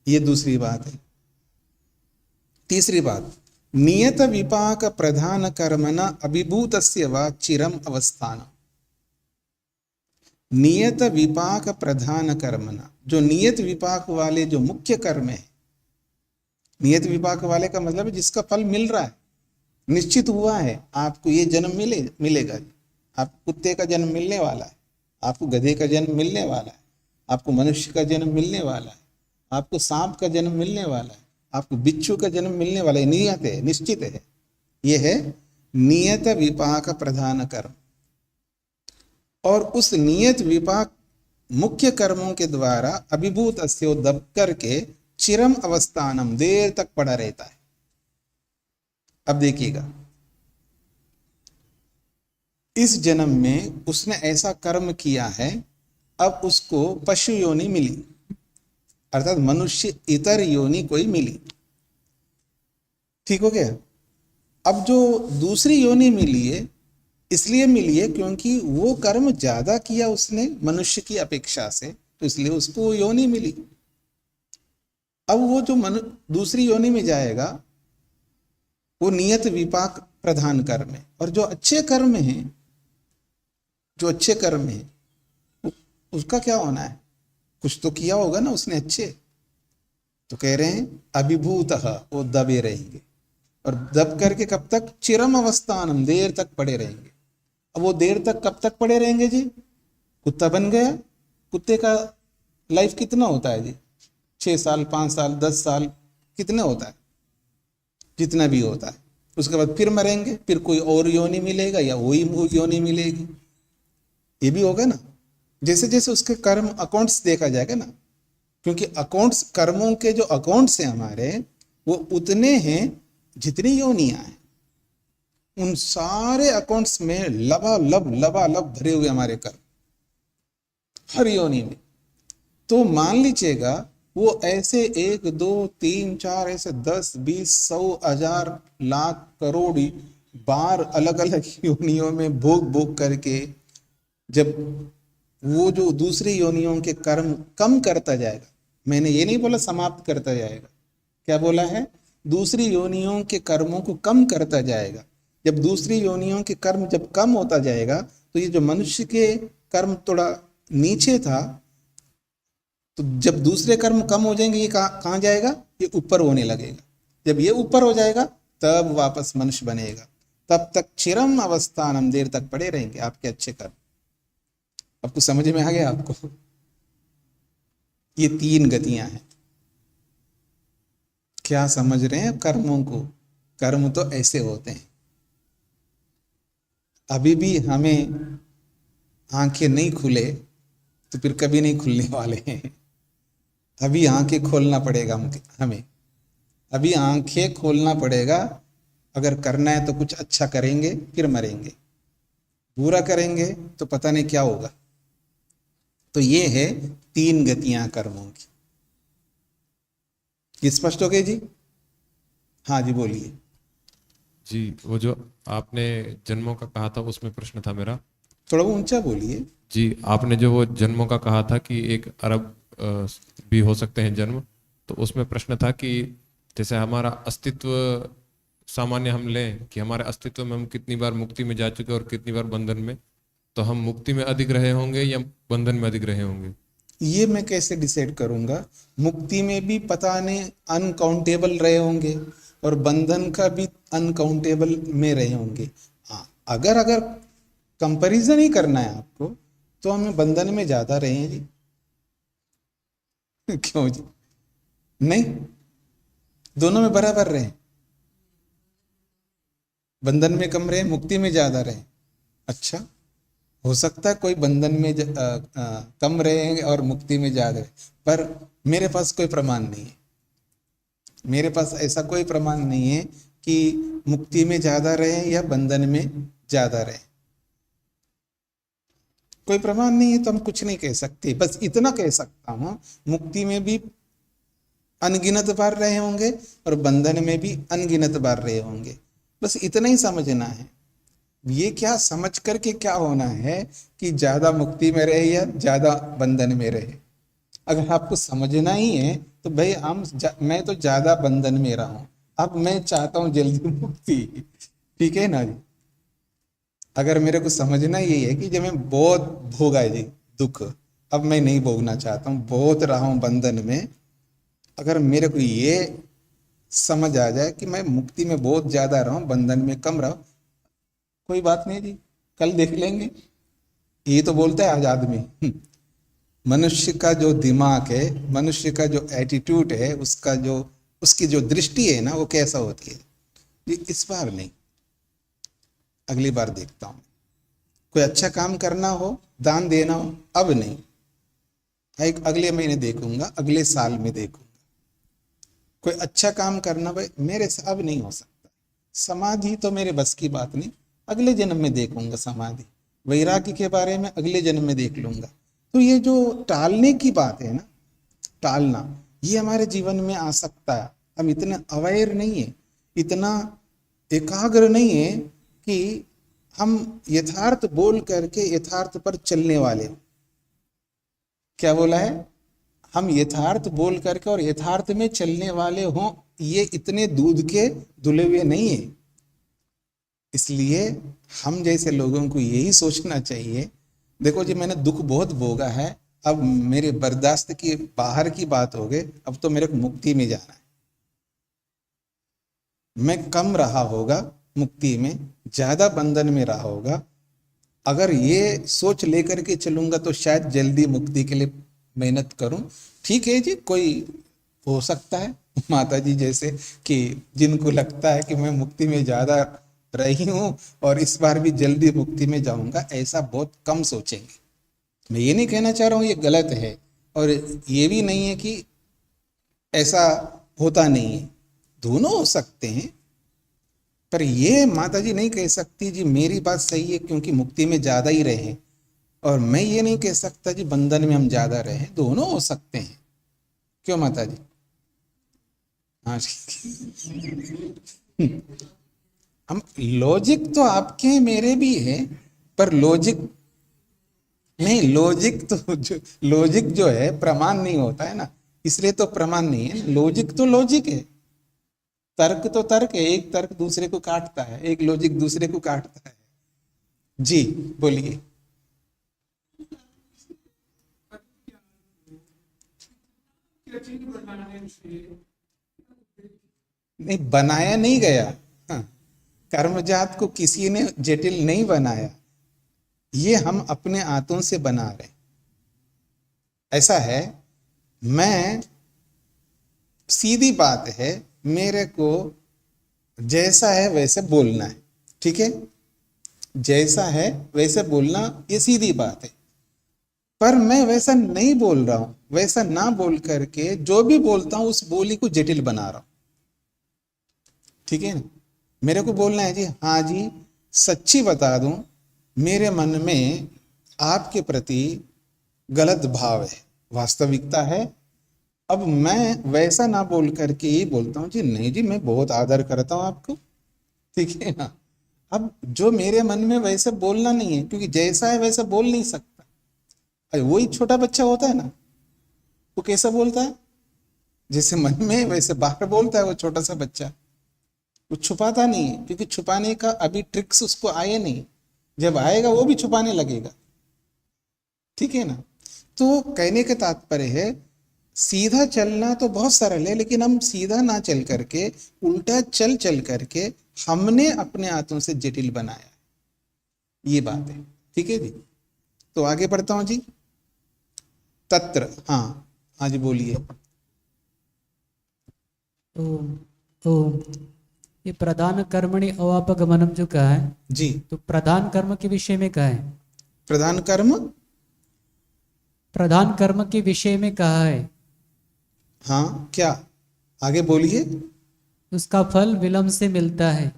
ये दूसरी बात है। तीसरी बात, नियत विपाक प्रधान कर्मण अभिभूतस्य वा चिरम अवस्थानम। नियत विपाक प्रधान कर्मण, जो नियत विपाक वाले जो मुख्य कर्म है, नियत विपाक वाले का मतलब है जिसका फल मिल रहा है, निश्चित हुआ है, आपको ये जन्म मिलेगा। आपको कुत्ते का जन्म मिलने वाला है, आपको गधे का जन्म मिलने वाला है, आपको मनुष्य का जन्म मिलने वाला है, आपको सांप का जन्म मिलने वाला है, आपको बिच्छू का जन्म मिलने वाला है। नियत है, निश्चित है। यह है नियत विपाक प्रधान कर्म। और उस नियत विपाक मुख्य कर्मों के द्वारा अभिभूत अस्यो दब करके चिरम अवस्थानम, देर तक पड़ा रहता है। अब देखिएगा, इस जन्म में उसने ऐसा कर्म किया है, अब उसको पशु योनि मिली, अर्थात मनुष्य इतर योनि कोई मिली। ठीक हो गया। अब जो दूसरी योनि मिली है, इसलिए मिली है क्योंकि वो कर्म ज्यादा किया उसने मनुष्य की अपेक्षा से, तो इसलिए उसको योनि मिली। अब वो जो दूसरी योनि में जाएगा वो नियत विपाक प्रधान कर्म है। और जो अच्छे कर्म हैं, जो अच्छे कर्म है, उसका क्या होना है? कुछ तो किया होगा ना उसने अच्छे। तो कह रहे हैं अभिभूतः, वो दबे रहेंगे। और दब करके कब तक? चिरम अवस्थानम, देर तक पड़े रहेंगे। अब वो देर तक कब तक पड़े रहेंगे जी? कुत्ता बन गया, कुत्ते का लाइफ कितना होता है जी? 6 साल, 5 साल, 10 साल, कितना होता है? जितना भी होता है। उसके बाद फिर मरेंगे, फिर कोई और योनि मिलेगा या वही योनि मिलेगी, ये भी होगा ना। जैसे जैसे उसके कर्म अकाउंट्स देखा जाएगा ना, क्योंकि अकाउंट्स, कर्मों के जो अकाउंट्स हैं हमारे, वो उतने हैं जितनी योनियां हैं। उन सारे अकाउंट्स में लबालब भरे हुए हमारे कर्म, हर योनि में। तो मान लीजिएगा वो ऐसे 1, 2, 3, 4 ऐसे 10, 20, 100, 1000, लाख, करोड़ बार अलग अलग योनियों में भोग करके, जब वो जो दूसरी योनियों के कर्म कम करता जाएगा, मैंने ये नहीं बोला समाप्त करता जाएगा, क्या बोला है? दूसरी योनियों के कर्मों को कम करता जाएगा। जब दूसरी योनियों के कर्म जब कम होता जाएगा, तो ये जो मनुष्य के कर्म थोड़ा नीचे था, तो जब दूसरे कर्म कम हो जाएंगे, ये कहाँ जाएगा? ये ऊपर होने लगेगा। जब ये ऊपर हो जाएगा तब वापस मनुष्य बनेगा। तब तक चिरम अवस्थानम, देर तक पड़े रहेंगे आपके अच्छे कर्म। आपको समझ में आ गया? आपको ये 3 गतियां हैं। क्या समझ रहे हैं कर्मों को? कर्म तो ऐसे होते हैं। अभी भी हमें आंखें नहीं खुले तो फिर कभी नहीं खुलने वाले हैं। अभी आंखें खोलना पड़ेगा हमें, अभी आंखें खोलना पड़ेगा। अगर करना है तो कुछ अच्छा करेंगे, फिर मरेंगे। बुरा करेंगे तो पता नहीं क्या होगा। तो ये है 3 गतियां कर्मों की। ये स्पष्ट हो गई जी? हाँ जी, बोलिए जी। वो जो आपने जन्मों का कहा था, उसमें प्रश्न था मेरा। थोड़ा ऊंचा बोलिए जी। आपने जो वो जन्मों का कहा था कि 1 अरब भी हो सकते हैं जन्म, तो उसमें प्रश्न था कि जैसे हमारा अस्तित्व सामान्य हम लें कि हमारे अस्तित्व में हम कितनी बार मुक्ति में जा चुके और कितनी बार बंधन में, तो हम मुक्ति में अधिक रहे होंगे या बंधन में अधिक रहे होंगे? ये मैं कैसे डिसाइड करूंगा? मुक्ति में भी पता नहीं अनकाउंटेबल रहे होंगे और बंधन का भी अनकाउंटेबल में रहे होंगे। हाँ, अगर कंपैरिजन ही करना है आपको, तो हमें बंधन में ज्यादा रहे हैं जी। क्यों जी? नहीं, दोनों में बराबर रहे। बंधन में कम रहे, मुक्ति में ज्यादा रहे। अच्छा, हो सकता है कोई बंधन में कम रहे और मुक्ति में ज्यादा रहे, पर मेरे पास कोई प्रमाण नहीं है। मेरे पास ऐसा कोई प्रमाण नहीं है कि मुक्ति में ज्यादा रहे या बंधन में ज्यादा रहे। कोई प्रमाण नहीं है तो हम कुछ नहीं कह सकते। बस इतना कह सकता हूं, मुक्ति में भी अनगिनत बार रहे होंगे और बंधन में भी अनगिनत बार रहे होंगे। बस इतना ही समझना है। ये क्या समझ करके क्या होना है कि ज्यादा मुक्ति में रहे या ज्यादा बंधन में रहे। अगर आपको समझना ही है तो भाई मैं तो ज्यादा बंधन में रहा हूं, अब मैं चाहता हूं जल्दी मुक्ति, ठीक है ना जी। अगर मेरे को समझना यही है कि जब मैं बहुत भोगा है जी दुख, अब मैं नहीं भोगना चाहता हूँ, बहुत रहा हूं बंधन में, अगर मेरे को ये समझ आ जाए कि मैं मुक्ति में बहुत ज्यादा रहा हूं, बंधन में कम रहा हूं, कोई बात नहीं जी, कल देख लेंगे। ये तो बोलता है आज आदमी मनुष्य का जो दिमाग है, मनुष्य का जो एटीट्यूड है, उसका जो उसकी जो दृष्टि है ना, वो कैसा होती है जी। इस बार नहीं, अगली बार देखता हूं। कोई अच्छा काम करना हो, दान देना हो, अब नहीं, एक अगले महीने देखूंगा, अगले साल में देखूंगा। कोई अच्छा काम करना भाई मेरे से अब नहीं हो सकता। समाधि तो मेरे बस की बात नहीं, अगले जन्म में देखूंगा समाधि। वैराग्य के बारे में अगले जन्म में देख लूंगा। तो ये जो टालने की बात है ना, टालना, ये हमारे जीवन में आ सकता है। हम इतने अवेयर नहीं है, इतना एकाग्र नहीं है कि हम यथार्थ बोल करके यथार्थ पर चलने वाले। क्या बोला है? हम यथार्थ बोल करके और यथार्थ में चलने वाले हों, ये इतने दूध के धुले हुए नहीं है। इसलिए हम जैसे लोगों को यही सोचना चाहिए, देखो जी मैंने दुख बहुत भोगा है, अब मेरे बर्दाश्त की बाहर की बात हो गई, अब तो मेरे को मुक्ति में जाना है। मैं कम रहा होगा मुक्ति में, ज्यादा बंधन में रहा होगा। अगर ये सोच लेकर के चलूंगा तो शायद जल्दी मुक्ति के लिए मेहनत करूं। ठीक है जी, कोई हो सकता है माता जी जैसे कि जिनको लगता है कि मैं मुक्ति में ज्यादा रही हूं और इस बार भी जल्दी मुक्ति में जाऊंगा, ऐसा बहुत कम सोचेंगे। मैं ये नहीं कहना चाह रहा हूं ये गलत है, और ये भी नहीं है कि ऐसा होता नहीं है, दोनों हो सकते हैं। पर ये माता जी नहीं कह सकती जी मेरी बात सही है क्योंकि मुक्ति में ज्यादा ही रहे, और मैं ये नहीं कह सकता जी बंधन में हम ज्यादा रहे। दोनों हो सकते हैं, क्यों माता जी? हाँ हम लॉजिक तो आपके मेरे भी है, पर लॉजिक नहीं, लॉजिक जो है प्रमाण नहीं होता है ना, इसलिए तो प्रमाण नहीं है। लॉजिक तो लॉजिक है, तर्क तो तर्क है, एक तर्क दूसरे को काटता है, एक लॉजिक दूसरे को काटता है। जी बोलिए। नहीं, बनाया नहीं गया। हाँ, कर्मजात को किसी ने जटिल नहीं बनाया, ये हम अपने हाथों से बना रहे। ऐसा है, मैं सीधी बात है, मेरे को जैसा है वैसे बोलना है, ठीक है? जैसा है वैसे बोलना, ये सीधी बात है। पर मैं वैसा नहीं बोल रहा हूं, वैसा ना बोल करके जो भी बोलता हूं उस बोली को जटिल बना रहा हूं, ठीक है ना? मेरे को बोलना है जी, हाँ जी सच्ची बता दूं, मेरे मन में आपके प्रति गलत भाव है, वास्तविकता है। अब मैं वैसा ना बोल करके ये बोलता हूँ जी नहीं जी मैं बहुत आदर करता हूँ आपको, ठीक है ना? अब जो मेरे मन में वैसे बोलना नहीं है, क्योंकि जैसा है वैसा बोल नहीं सकता। अरे वही छोटा बच्चा होता है ना, वो कैसा बोलता है? जैसे मन में वैसे बाहर बोलता है वो छोटा सा बच्चा, वो छुपाता नहीं है, क्योंकि छुपाने का अभी ट्रिक्स उसको आए नहीं। जब आएगा वो भी छुपाने लगेगा, ठीक है ना? तो कहने का तात्पर्य है, सीधा चलना तो बहुत सरल है, लेकिन हम सीधा ना चल करके उल्टा चल चल करके हमने अपने हाथों से जटिल बनाया, ये बात है, ठीक है जी? तो आगे बढ़ता हूं जी। तत्र, हाँ जी बोलिए। तो ये प्रधान कर्मणि अवापगमनम जो कहा है जी, तो प्रधान कर्म के विषय में कहा है, प्रधान कर्म, प्रधान कर्म के विषय में कहा है, हाँ क्या? आगे बोलिए। उसका फल विलंब से मिलता है।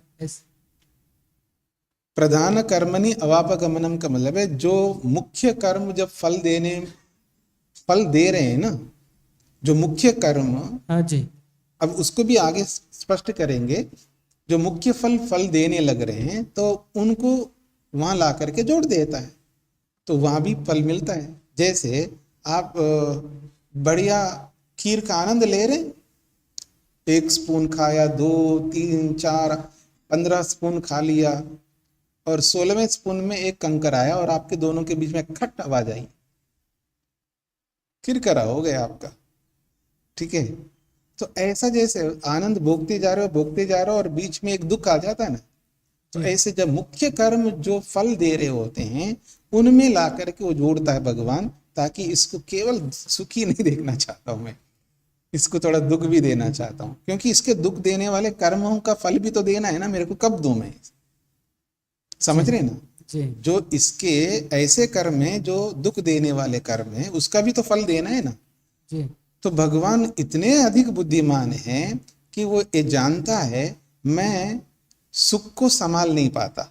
प्रधान कर्मणि अवापगमनम का मतलब है जो मुख्य कर्म जब फल दे रहे हैं ना, जो मुख्य कर्म, हाँ जी, अब उसको भी आगे स्पष्ट करेंगे। जो मुख्य फल देने लग रहे हैं तो उनको वहां ला करके जोड़ देता है, तो वहां भी फल मिलता है। जैसे आप बढ़िया खीर का आनंद ले रहे हैं, 1 स्पून खाया, 2, 3, 4, 15 स्पून खा लिया और 16वें स्पून में एक कंकर आया और आपके दोनों के बीच में खट आवाज आई, किरकरा हो गया आपका। ठीक है, तो ऐसा जैसे आनंद भोगते जा रहे हो और बीच में एक दुख आ जाता है ना, तो ऐसे जब मुख्य कर्म जो फल दे रहे होते हैं उनमें ला करके वो जोड़ता है भगवान, ताकि इसको केवल सुखी नहीं देखना चाहता हूं मैं, इसको थोड़ा दुख भी देना चाहता हूं, क्योंकि इसके दुख देने वाले कर्मों का फल भी तो देना है ना मेरे को, कब दूं मैं? समझ रहे ना? जी जो इसके ऐसे कर्म है जो दुख देने वाले कर्म है, उसका भी तो फल देना है ना। जी तो भगवान इतने अधिक बुद्धिमान हैं कि वो ये जानता है मैं सुख को संभाल नहीं पाता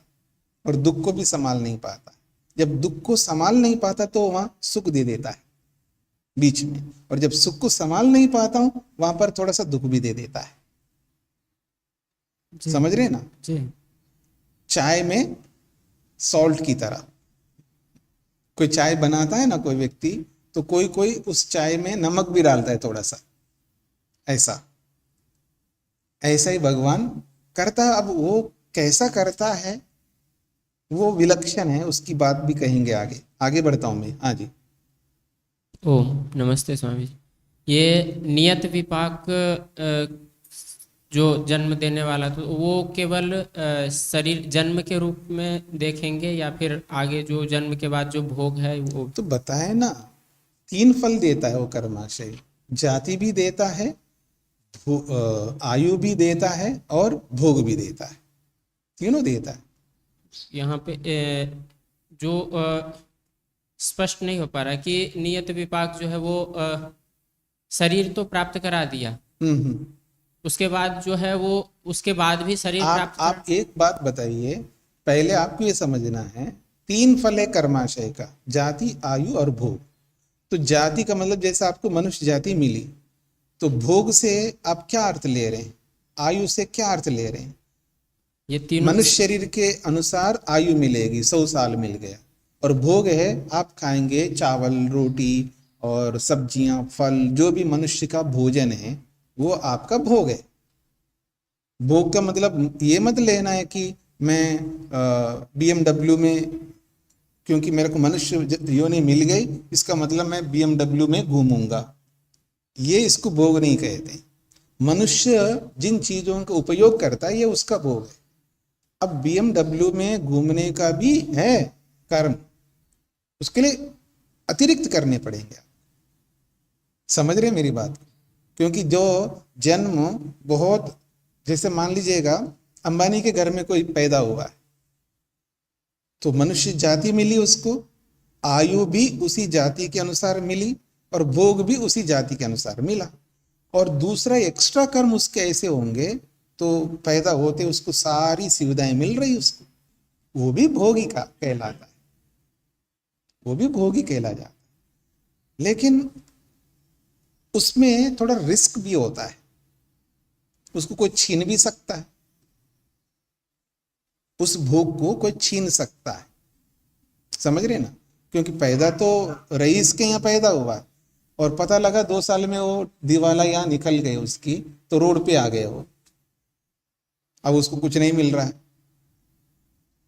और दुख को भी संभाल नहीं पाता। जब दुख को संभाल नहीं पाता तो वहां सुख दे देता है बीच में, और जब सुख को संभाल नहीं पाता हूं वहां पर थोड़ा सा दुख भी दे देता है। जी समझ रहे ना? जी चाय में सॉल्ट की तरह, कोई चाय बनाता है ना कोई व्यक्ति, तो कोई कोई उस चाय में नमक भी डालता है थोड़ा सा, ऐसा ऐसा ही भगवान करता है। अब वो कैसा करता है वो विलक्षण है, उसकी बात भी कहेंगे आगे। आगे बढ़ता हूं मैं। हाँ जी। ओम नमस्ते स्वामी जी। ये नियत विपाक जो जन्म देने वाला तो वो केवल शरीर जन्म के रूप में देखेंगे या फिर आगे जो जन्म के बाद जो भोग है वो? तो बताए ना, 3 फल देता है वो कर्माशय, जाति भी देता है, आयु भी देता है और भोग भी देता है, तीनों देता है। यहाँ पे जो स्पष्ट नहीं हो पा रहा कि नियत विपाक जो है वो शरीर तो प्राप्त करा दिया, उसके बाद जो है वो उसके बाद भी शरीर प्राप्त आप एक बात बताइए, पहले आपको ये समझना है 3 फल है कर्माशय का, जाति, आयु और भोग। तो जाति का मतलब जैसे आपको मनुष्य जाति मिली, तो भोग से आप क्या अर्थ ले रहे हैं, आयु से क्या अर्थ ले रहे हैं? ये तीनों मनुष्य शरीर के अनुसार आयु मिलेगी, 100 साल मिल गया, और भोग है आप खाएंगे चावल, रोटी और सब्जियां, फल, जो भी मनुष्य का भोजन है वो आपका भोग है। भोग का मतलब ये मत लेना है कि मैं BMW में, क्योंकि मेरे को मनुष्य योनि मिल गई इसका मतलब मैं BMW में घूमूंगा, ये इसको भोग नहीं कहते। मनुष्य जिन चीजों का उपयोग करता है ये उसका भोग है। अब BMW में घूमने का भी है कर्म, उसके लिए अतिरिक्त करने पड़ेंगे। समझ रहे मेरी बात? क्योंकि जो जन्म बहुत, जैसे मान लीजिएगा अंबानी के घर में कोई पैदा हुआ है तो मनुष्य जाति मिली उसको, आयु भी उसी जाति के अनुसार मिली और भोग भी उसी जाति के अनुसार मिला, और दूसरा एक्स्ट्रा कर्म उसके ऐसे होंगे तो पैदा होते उसको सारी सुविधाएं मिल रही उसको, वो भी भोगी का कहलाता है, वो भी भोगी कहला जाता है। लेकिन उसमें थोड़ा रिस्क भी होता है, उसको कोई छीन भी सकता है, उस भोग को कोई छीन सकता है। समझ रहे ना? क्योंकि पैदा तो रईस के यहाँ पैदा हुआ और पता लगा 2 साल में वो दिवाला यहाँ निकल गए उसकी, तो रोड पे आ गए वो, अब उसको कुछ नहीं मिल रहा है।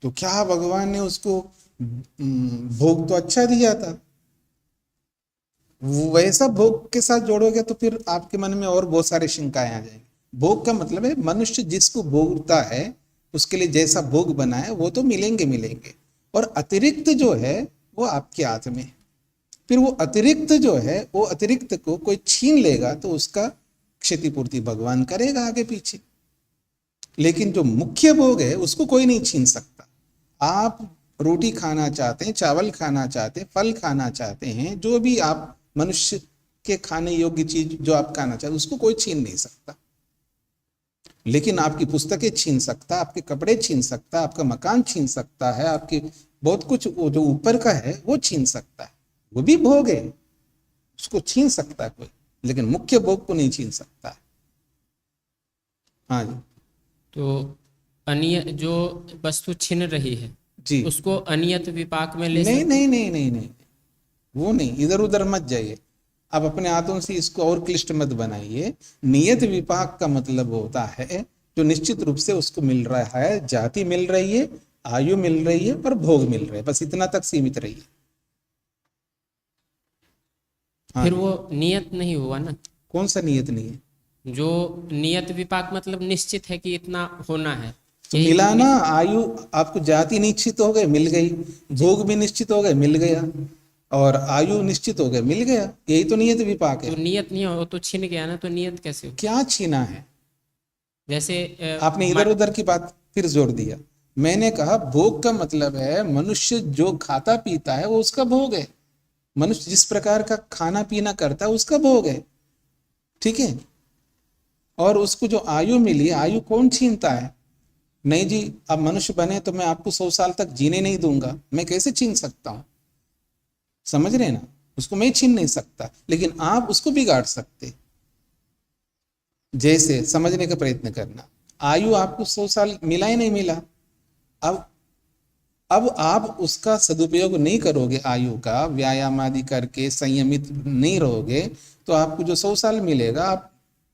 तो क्या भगवान ने उसको भोग तो अच्छा दिया था, वैसा भोग के साथ जोड़ोगे तो फिर आपके मन में और बहुत सारे शंकाएं आ जाएंगी। भोग का मतलब है मनुष्य जिसको भोगता है उसके लिए जैसा भोग बना है वो तो मिलेंगे, और अतिरिक्त जो है वो आपके हाथ में। फिर वो अतिरिक्त जो है, वो अतिरिक्त को कोई छीन लेगा तो उसका क्षतिपूर्ति भगवान करेगा आगे पीछे। लेकिन जो मुख्य भोग है उसको कोई नहीं छीन सकता। आप रोटी खाना चाहते हैं, चावल खाना चाहते हैं, फल खाना चाहते हैं, जो भी आप मनुष्य के खाने योग्य चीज जो आप खाना चाहते हैं उसको कोई छीन नहीं सकता। लेकिन आपकी पुस्तकें छीन सकता, आपके कपड़े छीन सकता, आपका मकान छीन सकता है, आपकी बहुत कुछ वो जो ऊपर का है वो छीन सकता है, वो भी भोग है, उसको छीन सकता है कोई, लेकिन मुख्य भोग को नहीं छीन सकता है। हाँ जी। तो अनिय जो वस्तु छिन रही है जी, उसको अनियत विपाक में ले नहीं, वो नहीं, इधर उधर मत जाइए। आप अपने हाथों से इसको और क्लिष्ट मत बनाइए। नियत विपाक का मतलब होता है जो निश्चित रूप से उसको मिल रहा है, जाति मिल रही है, आयु मिल रही है और भोग मिल रहे हैं, बस इतना तक सीमित रहिए। फिर वो नियत नहीं हुआ ना। कौन सा नियत नहीं है? जो नियत विपाक मतलब निश्चित है कि इतना होना है। तो मिला ना, आयु आपको जाति निश्चित हो गए, मिल गई, भोग भी निश्चित हो गए, मिल गया, और आयु निश्चित हो गए, मिल गया। यही तो नियत विपाक तो है। नियत नहीं हो तो छिन गया ना, तो नियत कैसे हो? क्या छीना है? जैसे आपने इधर उधर की बात फिर जोड़ दिया। मैंने कहा भोग का मतलब है मनुष्य जो खाता पीता है वो उसका भोग है। मनुष्य जिस प्रकार का खाना पीना करता है उसका भोग है, ठीक है। और उसको जो आयु मिली, आयु कौन छीनता है? नहीं जी, अब मनुष्य बने तो मैं आपको 100 साल तक जीने नहीं दूंगा, मैं कैसे छीन सकता हूं? समझ रहे ना, उसको मैं छीन नहीं सकता, लेकिन आप उसको बिगाड़ सकते। जैसे समझने का प्रयत्न करना, आयु आपको 100 साल मिला ही नहीं मिला, अब आप उसका सदुपयोग नहीं करोगे, आयु का व्यायाम आदि करके संयमित नहीं रहोगे, तो आपको जो 100 साल मिलेगा आप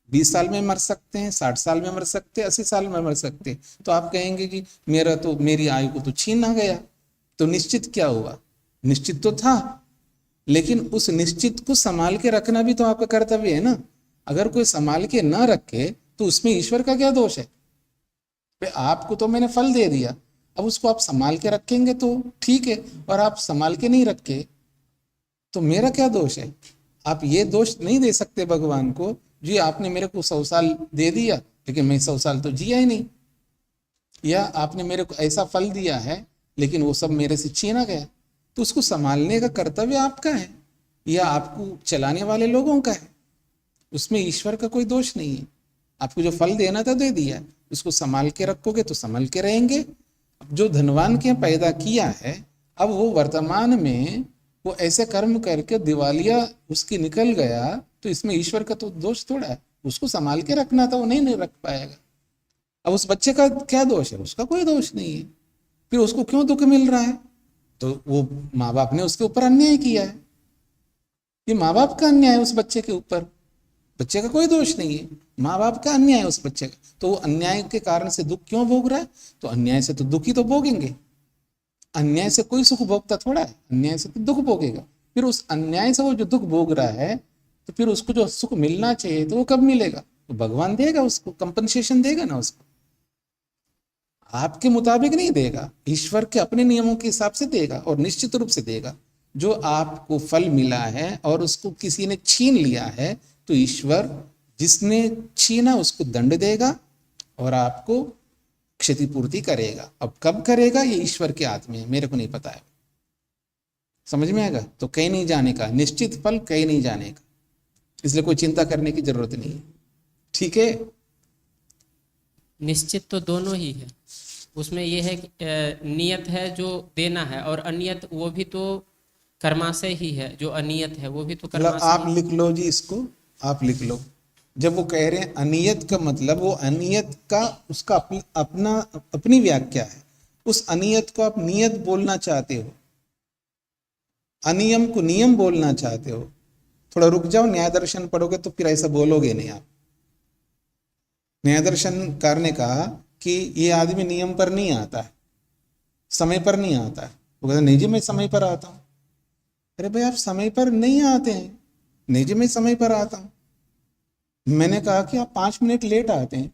20 साल में मर सकते हैं, 60 साल में मर सकते हैं, 80 साल में मर सकते हैं। तो आप कहेंगे कि मेरी आयु को तो छीना गया। तो निश्चित क्या हुआ? निश्चित तो था, लेकिन उस निश्चित को संभाल के रखना भी तो आपका कर्तव्य है ना। अगर कोई संभाल के ना रखे तो उसमें ईश्वर का क्या दोष है? आपको तो मैंने फल दे दिया, अब उसको आप संभाल के रखेंगे तो ठीक है, और आप संभाल के नहीं रखे तो मेरा क्या दोष है? आप ये दोष नहीं दे सकते भगवान को, जी आपने मेरे को 100 साल दे दिया लेकिन मैं 100 साल तो जिया ही नहीं, या आपने मेरे को ऐसा फल दिया है लेकिन वो सब मेरे से छीना गया। तो उसको संभालने का कर्तव्य आपका है या आपको चलाने वाले लोगों का है, उसमें ईश्वर का कोई दोष नहीं है। आपको जो फल देना था दे दिया, उसको संभाल के रखोगे तो संभाल के रहेंगे। जो धनवान के पैदा किया है, अब वो वर्तमान में वो ऐसे कर्म करके दिवालिया उसकी निकल गया, तो इसमें ईश्वर का तो दोष थोड़ा है। उसको संभाल के रखना था, वो नहीं रख पाएगा। अब उस बच्चे का क्या दोष है? उसका कोई दोष नहीं है। फिर उसको क्यों दुख मिल रहा है? तो वो माँ बाप ने उसके ऊपर अन्याय किया है, ये माँ बाप का अन्याय है उस बच्चे के ऊपर, बच्चे का कोई दोष नहीं है, माँ बाप का अन्याय है उस बच्चे का। तो वो अन्याय के कारण से दुख क्यों भोग रहा है? तो अन्याय से तो दुख ही तो भोगेंगे, अन्याय से कोई सुख भोगता थोड़ा है, अन्याय से तो दुख भोगेगा। फिर उस अन्याय से वो जो दुख भोग रहा है, तो फिर उसको जो सुख मिलना चाहिए तो वो कब मिलेगा? तो भगवान देगा, उसको कंपनसेशन देगा ना, उसको आपके मुताबिक नहीं देगा, ईश्वर के अपने नियमों के हिसाब से देगा, और निश्चित रूप से देगा। जो आपको फल मिला है और उसको किसी ने छीन लिया है, तो ईश्वर जिसने छीना उसको दंड देगा और आपको क्षतिपूर्ति करेगा। अब कब करेगा ये ईश्वर के हाथ में है, मेरे को नहीं पता है। समझ में आएगा? तो कहीं नहीं जाने का, निश्चित फल कहीं नहीं जाने का, इसलिए कोई चिंता करने की जरूरत नहीं है, ठीक है। निश्चित तो दोनों ही है, उसमें ये है कि नियत है जो देना है, और अनियत वो भी तो कर्माशय ही है। जो अनियत है वो भी तो मतलब कर्माशय आप लिख लो जी, इसको आप लिख लो। जब वो कह रहे हैं अनियत का मतलब, वो अनियत का उसका अपनी व्याख्या है। उस अनियत को आप नियत बोलना चाहते हो, अनियम को नियम बोलना चाहते हो। थोड़ा रुक जाओ, न्याय दर्शन पढ़ोगे तो फिर ऐसा बोलोगे नहीं आप। न्याय दर्शनकार ने कहा कि ये आदमी नियम पर नहीं आता है, समय पर नहीं आता है। वो कहता नहीं जी मैं समय पर आता हूँ। अरे भाई आप समय पर नहीं आते हैं। नहीं जी मैं समय पर आता हूँ। मैंने कहा कि आप 5 मिनट लेट आते हैं,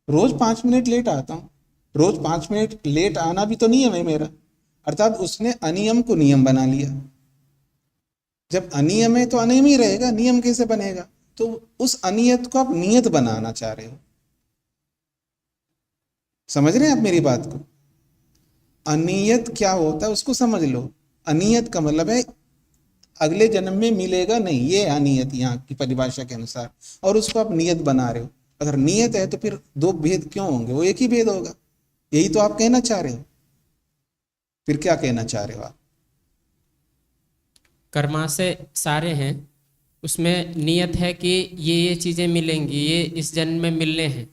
रोज 5 मिनट लेट आता हूँ। रोज 5 मिनट लेट आना भी तो नियम है मेरा। अर्थात उसने अनियम को नियम बना लिया। जब अनियम है तो अनियम ही रहेगा, नियम कैसे बनेगा? तो उस अनियत को आप नियत बनाना चाह रहे हो। समझ रहे हैं आप मेरी बात को? अनियत क्या होता है उसको समझ लो। अनियत का मतलब है अगले जन्म में मिलेगा नहीं, ये अनियत यहाँ की परिभाषा के अनुसार, और उसको आप नियत बना रहे हो। अगर नियत है तो फिर 2 भेद क्यों होंगे? वो एक ही भेद होगा। यही तो आप कहना चाह रहे हो। फिर क्या कहना चाह रहे हो आप? कर्माशय सारे हैं, उसमें नियत है कि ये चीज़ें मिलेंगी, ये इस जन्म में मिलने हैं।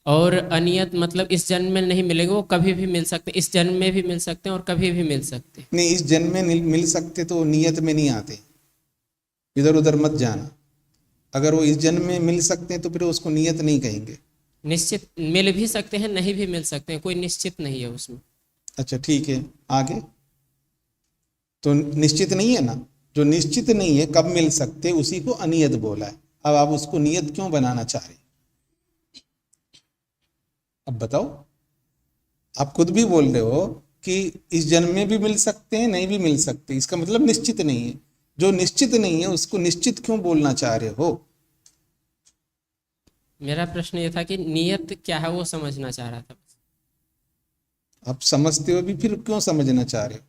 और अनियत मतलब इस जन्म में नहीं मिलेंगे, वो कभी भी मिल सकते, इस जन्म में भी मिल सकते हैं और कभी भी मिल सकते हैं। नहीं, इस जन्म में मिल सकते तो नियत में नहीं आते। इधर उधर मत जाना। अगर वो इस जन्म में मिल सकते हैं तो फिर उसको नियत नहीं कहेंगे। निश्चित मिल भी सकते हैं, नहीं भी मिल सकते हैं, कोई निश्चित नहीं है उसमें। अच्छा ठीक है, आगे तो निश्चित नहीं है ना, जो निश्चित नहीं है कब मिल सकते उसी को अनियत बोला है। अब आप उसको नियत क्यों बनाना चाह रहे? अब बताओ, आप खुद भी बोल रहे हो कि इस जन्म में भी मिल सकते हैं, नहीं भी मिल सकते, इसका मतलब निश्चित नहीं है। जो निश्चित नहीं है उसको निश्चित क्यों बोलना चाह रहे हो? मेरा प्रश्न ये था कि नियत क्या है वो समझना चाह रहा था। आप समझते हो भी फिर क्यों समझना चाह रहे हो?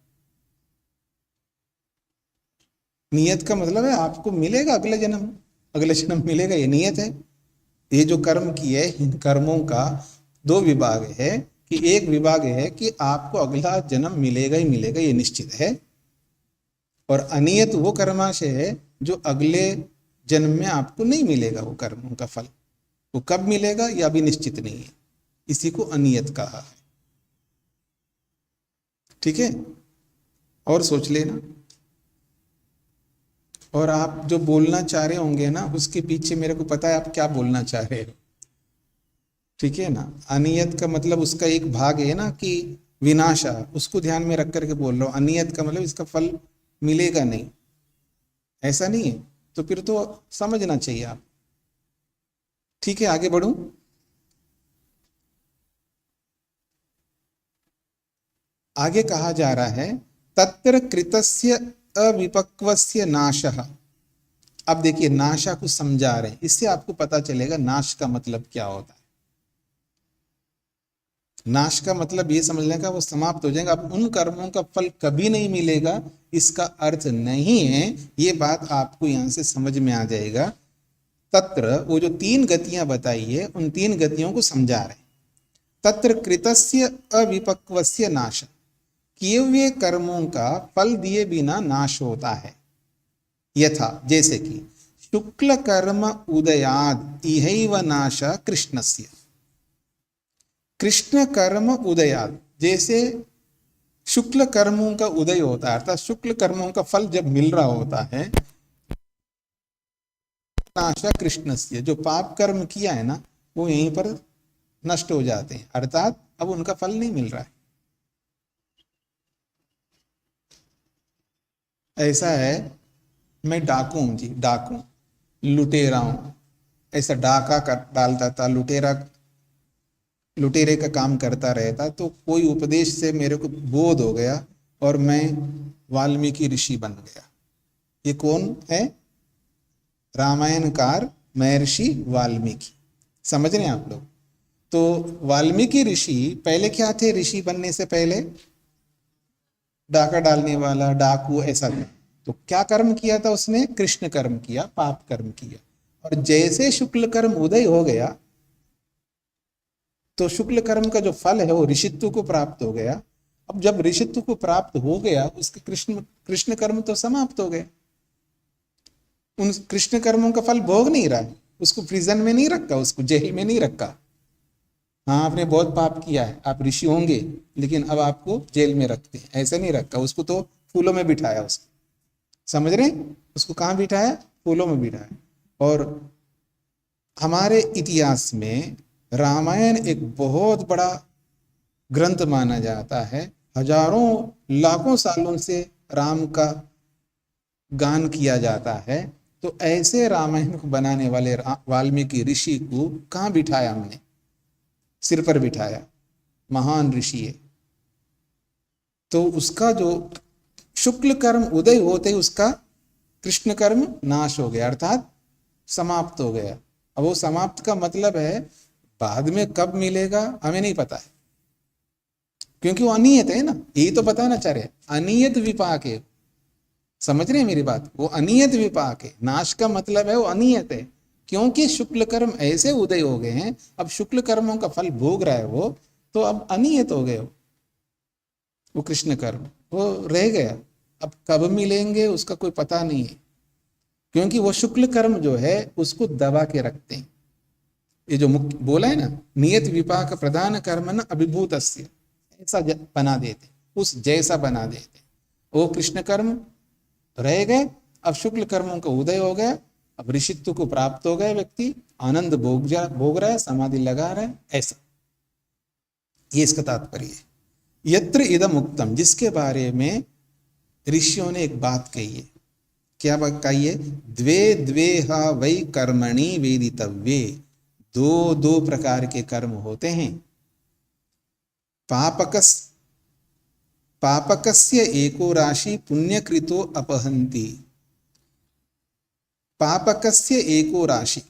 नियत का मतलब है आपको मिलेगा अगले जन्म, अगले जन्म मिलेगा, ये नियत है। ये जो कर्म किए इन कर्मों का दो विभाग है कि एक विभाग है कि आपको अगला जन्म मिलेगा ही मिलेगा, ये निश्चित है, और अनियत वो कर्माशय है जो अगले जन्म में आपको नहीं मिलेगा, वो कर्मों का फल वो कब मिलेगा यह अभी निश्चित नहीं है, इसी को अनियत कहा है। ठीक है, और सोच लेना। और आप जो बोलना चाह रहे होंगे ना उसके पीछे मेरे को पता है आप क्या बोलना चाह रहे हो। ठीक है ना, अनियत का मतलब उसका एक भाग है ना कि विनाशा, उसको ध्यान में रख करके बोल रहा हूं। अनियत का मतलब इसका फल मिलेगा नहीं, ऐसा नहीं है, तो फिर तो समझना चाहिए आप। ठीक है, आगे बढ़ूं। आगे कहा जा रहा है तत्र कृतस्य अविपक्वस्य नाशः। अब देखिए नाशा को समझा रहे हैं, इससे आपको पता चलेगा नाश का मतलब क्या होता है। नाश का मतलब ये समझने का वो समाप्त हो जाएगा, अब उन कर्मों का फल कभी नहीं मिलेगा इसका अर्थ नहीं है। ये बात आपको यहां से समझ में आ जाएगा। तत्र वो जो तीन गतियां बताई है उन तीन गतियों को समझा रहे। तत्र कृतस्य अविपक्वस्य नाश, किए हुए कर्मों का फल दिए बिना नाश होता है। यथा जैसे कि शुक्ल कर्म उदयाद इहैव नाश कृष्णस्य। कृष्ण कर्म उदयाद, जैसे शुक्ल कर्मों का उदय होता है, अर्थात शुक्ल कर्मों का फल जब मिल रहा होता है, नाशा कृष्णस्य, जो पाप कर्म किया है ना वो यहीं पर नष्ट हो जाते हैं, अर्थात अब उनका फल नहीं मिल रहा है। ऐसा है, मैं डाकू हूं जी, डाकू लुटेरा हूं, ऐसा डाका डालता था, लुटेरे का काम करता रहता, तो कोई उपदेश से मेरे को बोध हो गया और मैं वाल्मीकि ऋषि बन गया। ये कौन है? रामायणकार महर्षि वाल्मीकि। समझ रहे हैं आप लोग? तो वाल्मीकि ऋषि पहले क्या थे? ऋषि बनने से पहले डाका डालने वाला, डाकू ऐसा था। तो क्या कर्म किया था उसने? कृष्ण कर्म किया, पाप कर्म किया। और जैसे शुक्ल कर्म उदय हो गया तो शुक्ल कर्म का जो फल है वो ऋषित्व को प्राप्त हो गया। अब जब ऋषित्व को प्राप्त हो गया उसके कृष्ण कर्म तो समाप्त हो गए। उन कृष्ण कर्मों का फल भोग नहीं रहा है, उसको प्रिजन में नहीं रखा, उसको जेल में नहीं रखा। हाँ आपने बहुत पाप किया है, आप ऋषि होंगे, लेकिन अब आपको जेल में रखते हैं, ऐसे नहीं रखा। उसको तो फूलों में बिठाया, उसको समझ रहे हैं? उसको कहाँ बिठाया? फूलों में बिठाया। और हमारे इतिहास में रामायण एक बहुत बड़ा ग्रंथ माना जाता है। हजारों लाखों सालों से राम का गान किया जाता है। तो ऐसे रामायण को बनाने वाले वाल्मीकि ऋषि को कहाँ बिठाया हमने? सिर पर बिठाया, महान ऋषि है। तो उसका जो शुक्ल कर्म उदय होते ही उसका कृष्ण कर्म नाश हो गया, अर्थात समाप्त हो गया। अब वो समाप्त का मतलब है बाद में कब मिलेगा हमें नहीं पता है, क्योंकि वो अनियत है ना, यही तो बताना चाह रहे हैं। अनियत विपाक है, समझ रहे हैं मेरी बात? वो अनियत विपाक है। नाश का मतलब है वो अनियत है, क्योंकि शुक्ल कर्म ऐसे उदय हो गए हैं, अब शुक्ल कर्मों का फल भोग रहा है वो, तो अब अनियत हो गए वो कृष्ण कर्म, वो रह गया। अब कब मिलेंगे उसका कोई पता नहीं है, क्योंकि वो शुक्ल कर्म जो है उसको दबा के रखते हैं। ये जो मुख्य बोला है ना, नियत विपाक प्रधान कर्म न अभिभूतस्य, ऐसा बना देते, उस जैसा बना देते। वो कृष्ण कर्म रह गए अब शुक्ल कर्मों का उदय हो गया, अब ऋषित्व को प्राप्त हो गया, व्यक्ति आनंद भोग रहा है, समाधि लगा रहा है, ऐसा ये इसका तात्पर्य है। यत्र इदम उक्तम, जिसके बारे में ऋषियों ने एक बात कही है, क्या बात कही है? द्वे द्वे हा वै कर्मणि वेदितव्ये, दो दो प्रकार के कर्म होते हैं। पापकस्य एको राशि पुण्यकृतो अपहन्ति। पापकस्य एको राशि,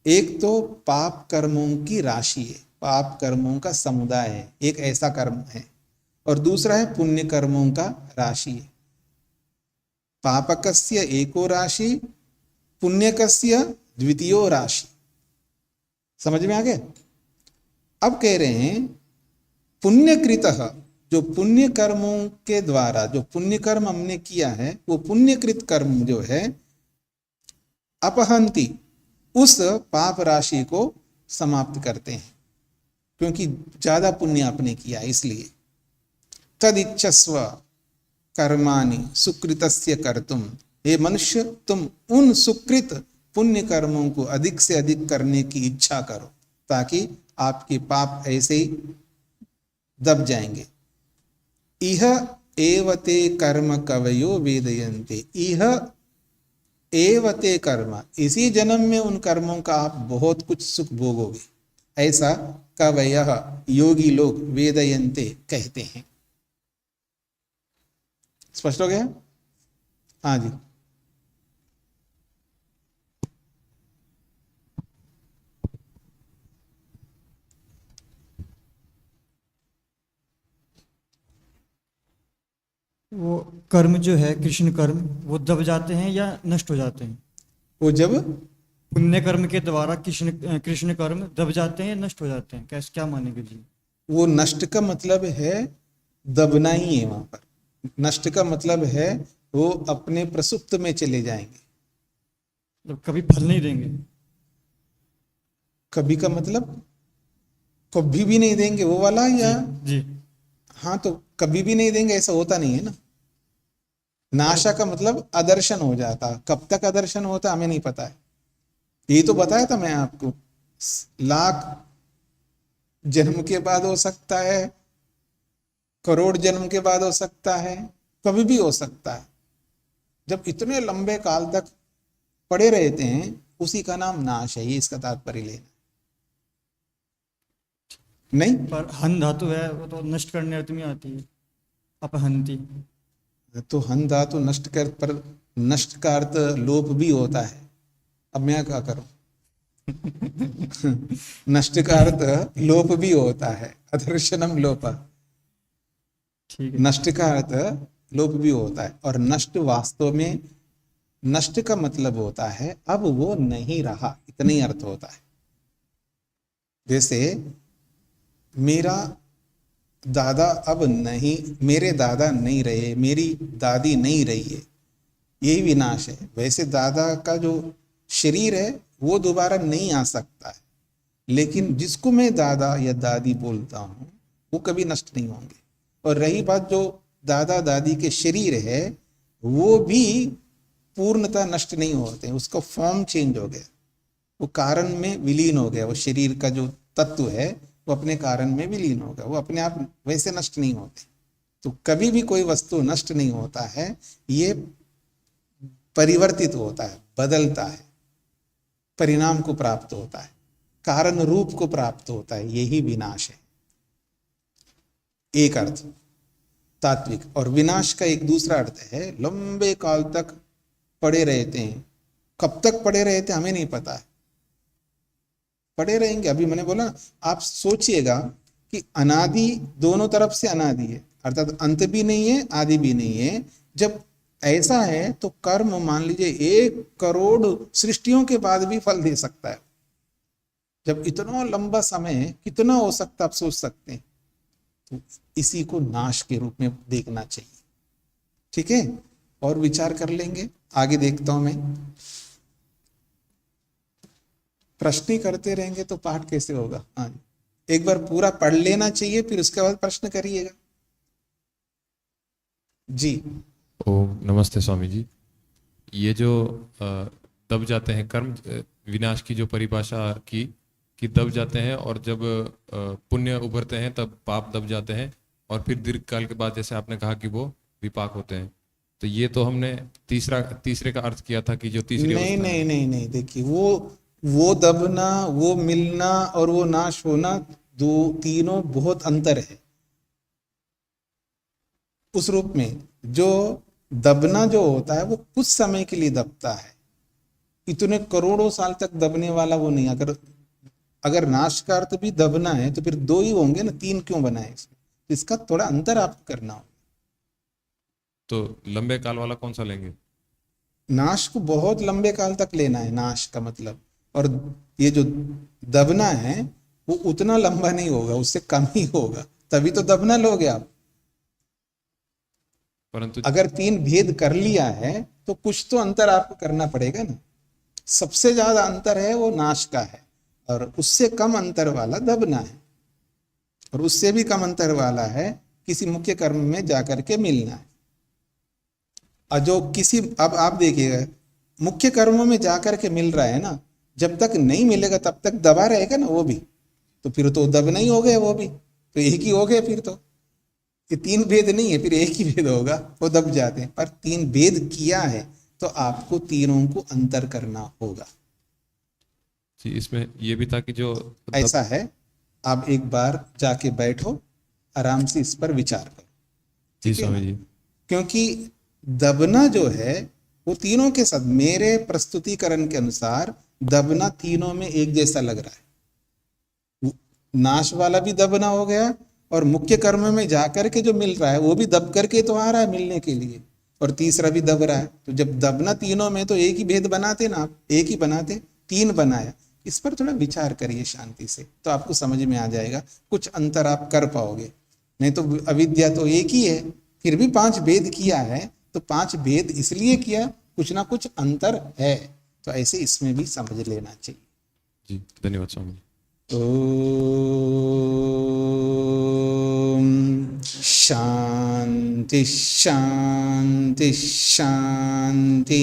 एक तो पाप कर्मों की राशि है, पाप कर्मों का समुदाय है, एक ऐसा कर्म है, और दूसरा है पुण्य कर्मों का राशि है। पापकस्य एको राशि, पुण्यकस्य द्वितीयो राशि। समझ में आ गया? अब कह रहे हैं पुण्यकृतः, जो पुण्य कर्मों के द्वारा जो पुण्य कर्म हमने किया है, वो पुण्यकृत कर्म जो है अपहंति, उस पाप राशि को समाप्त करते हैं, क्योंकि ज्यादा पुण्य आपने किया इसलिए। तदिच्छस्व कर्माणि सुकृतस्य कर्तुम, हे मनुष्य तुम उन सुकृत पुण्य कर्मों को अधिक से अधिक करने की इच्छा करो, ताकि आपके पाप ऐसे ही दब जाएंगे। इह एवते कर्म कवयो वेदयन्ते, इह एवते कर्म, इसी जन्म में उन कर्मों का आप बहुत कुछ सुख भोगोगे, ऐसा कवयः योगी लोग वेदयन्ते कहते हैं। स्पष्ट हो गया? हाँ जी। वो कर्म जो है कृष्ण कर्म, वो दब जाते हैं या नष्ट हो जाते हैं? वो जब पुण्य कर्म के द्वारा कृष्ण कर्म दब जाते हैं या नष्ट हो जाते हैं, कैसे, क्या मानेंगे जी? वो नष्ट का मतलब है दबना ही है, वहां पर नष्ट का मतलब है वो अपने प्रसुप्त में चले जाएंगे, मतलब कभी फल नहीं देंगे। कभी का मतलब कभी भी नहीं देंगे वो वाला, या जी हाँ, तो कभी भी नहीं देंगे ऐसा होता नहीं है ना। नाशा का मतलब अदर्शन हो जाता, कब तक अदर्शन होता हमें नहीं पता है। ये तो बताया था मैं आपको, लाख जन्म के बाद हो सकता है, करोड़ जन्म के बाद हो सकता है, कभी भी हो सकता है। जब इतने लंबे काल तक पड़े रहते हैं, उसी का नाम नाश है, ये इसका तात्पर्य लेना नहीं। पर हन धातु है, वो तो नष्ट करने अर्थ में आती है, अपहंती। तो हन धातु नष्ट कर, पर नष्ट का अर्थ लोप भी होता है। अब मैं क्या करूं? नष्ट का अर्थ लोप भी होता है, अदर्शनम लोप, ठीक है। नष्ट का अर्थ लोप भी होता है, और नष्ट वास्तव में नष्ट का मतलब होता है अब वो नहीं रहा, इतना ही अर्थ होता है। जैसे मेरा दादा अब नहीं, मेरे दादा नहीं रहे, मेरी दादी नहीं रही है, यही विनाश है। वैसे दादा का जो शरीर है वो दोबारा नहीं आ सकता है, लेकिन जिसको मैं दादा या दादी बोलता हूँ वो कभी नष्ट नहीं होंगे। और रही बात जो दादा दादी के शरीर है, वो भी पूर्णतः नष्ट नहीं होते, उसका फॉर्म चेंज हो गया, वो कारण में विलीन हो गया, वो शरीर का जो तत्व है वो अपने कारण में विलीन होगा, वो अपने आप वैसे नष्ट नहीं होते। तो कभी भी कोई वस्तु नष्ट नहीं होता है, ये परिवर्तित होता है, बदलता है, परिणाम को प्राप्त होता है, कारण रूप को प्राप्त होता है, यही विनाश है। एक अर्थ तात्विक। और विनाश का एक दूसरा अर्थ है लंबे काल तक पड़े रहते हैं। कब तक पड़े रहते हैं हमें नहीं पता है, पड़े रहेंगे। अभी मैंने बोला, आप सोचिएगा कि अनादि दोनों तरफ से अनादि है, अर्थात अंत भी नहीं है आदि भी नहीं है। जब ऐसा है तो कर्म मान लीजिए 1 करोड़ सृष्टियों के बाद भी फल दे सकता है। जब इतना लंबा समय कितना हो सकता आप सोच सकते हैं। तो इसी को नाश के रूप में देखना चाहिए। ठीक है, और विचार कर लेंगे। आगे देखता हूं मैं, प्रश्न ही करते रहेंगे तो पाठ कैसे होगा। हाँ, एक बार पूरा पढ़ लेना चाहिए, फिर उसके बाद प्रश्न करिएगा। जी ओम नमस्ते स्वामी जी। ये जो दब जाते हैं कर्म, विनाश की जो परिभाषा की कि दब जाते हैं, और जब पुण्य उभरते हैं तब पाप दब जाते हैं, और फिर दीर्घ काल के बाद जैसे आपने कहा कि वो विपाक होते हैं, तो ये तो हमने तीसरे का अर्थ किया था कि जो तीसरी नहीं अवस्था है। नहीं नहीं नहीं, देखिए वो दबना, वो मिलना और वो नाश होना, दो तीनों बहुत अंतर है। उस रूप में जो दबना जो होता है वो कुछ समय के लिए दबता है, इतने करोड़ों साल तक दबने वाला वो नहीं। अगर नाश का अर्थ भी दबना है तो फिर दो ही होंगे ना, तीन क्यों बनाए इसमें? इसका थोड़ा अंतर आपको करना होगा। तो लंबे काल वाला कौन सा लेंगे? नाश को बहुत लंबे काल तक लेना है, नाश का मतलब। और ये जो दबना है वो उतना लंबा नहीं होगा, उससे कम ही होगा, तभी तो दबना लोगे आप। परंतु अगर तीन भेद कर लिया है तो कुछ तो अंतर आपको करना पड़ेगा ना। सबसे ज्यादा अंतर है वो नाश का है, और उससे कम अंतर वाला दबना है, और उससे भी कम अंतर वाला है किसी मुख्य कर्म में जाकर के मिलना है। और जो किसी, अब आप देखिएगा, मुख्य कर्मों में जाकर के मिल रहा है ना, जब तक नहीं मिलेगा तब तक दबा रहेगा ना वो भी, तो फिर तो दब नहीं हो गए वो भी, तो एक ही हो गए फिर तो। ये तीन भेद नहीं है, फिर एक ही भेद होगा, वो दब जाते हैं। पर तीन भेद किया है तो आपको तीनों को अंतर करना होगा। जी, इसमें ये भी था कि जो ऐसा है, आप एक बार जाके बैठो, आराम से इस पर विचार करो। जी ठीक है स्वामी ना? जी। क्योंकि दबना जो है वो तीनों के साथ, मेरे प्रस्तुतिकरण के अनुसार दबना तीनों में एक जैसा लग रहा है। नाश वाला भी दबना हो गया, और मुख्य कर्म में जाकर के जो मिल रहा है वो भी दब करके तो आ रहा है मिलने के लिए, और तीसरा भी दब रहा है। तो जब दबना तीनों में, तो एक ही भेद बनाते ना आप, एक ही बनाते, तीन बनाया। इस पर थोड़ा विचार करिए शांति से, तो आपको समझ में आ जाएगा, कुछ अंतर आप कर पाओगे। नहीं तो अविद्या तो एक ही है, फिर भी पांच भेद किया है, तो पांच भेद इसलिए किया, कुछ ना कुछ अंतर है, तो ऐसे इसमें भी समझ लेना चाहिए। जी, धन्यवाद स्वामी जी। ओम शांति शांति शांति।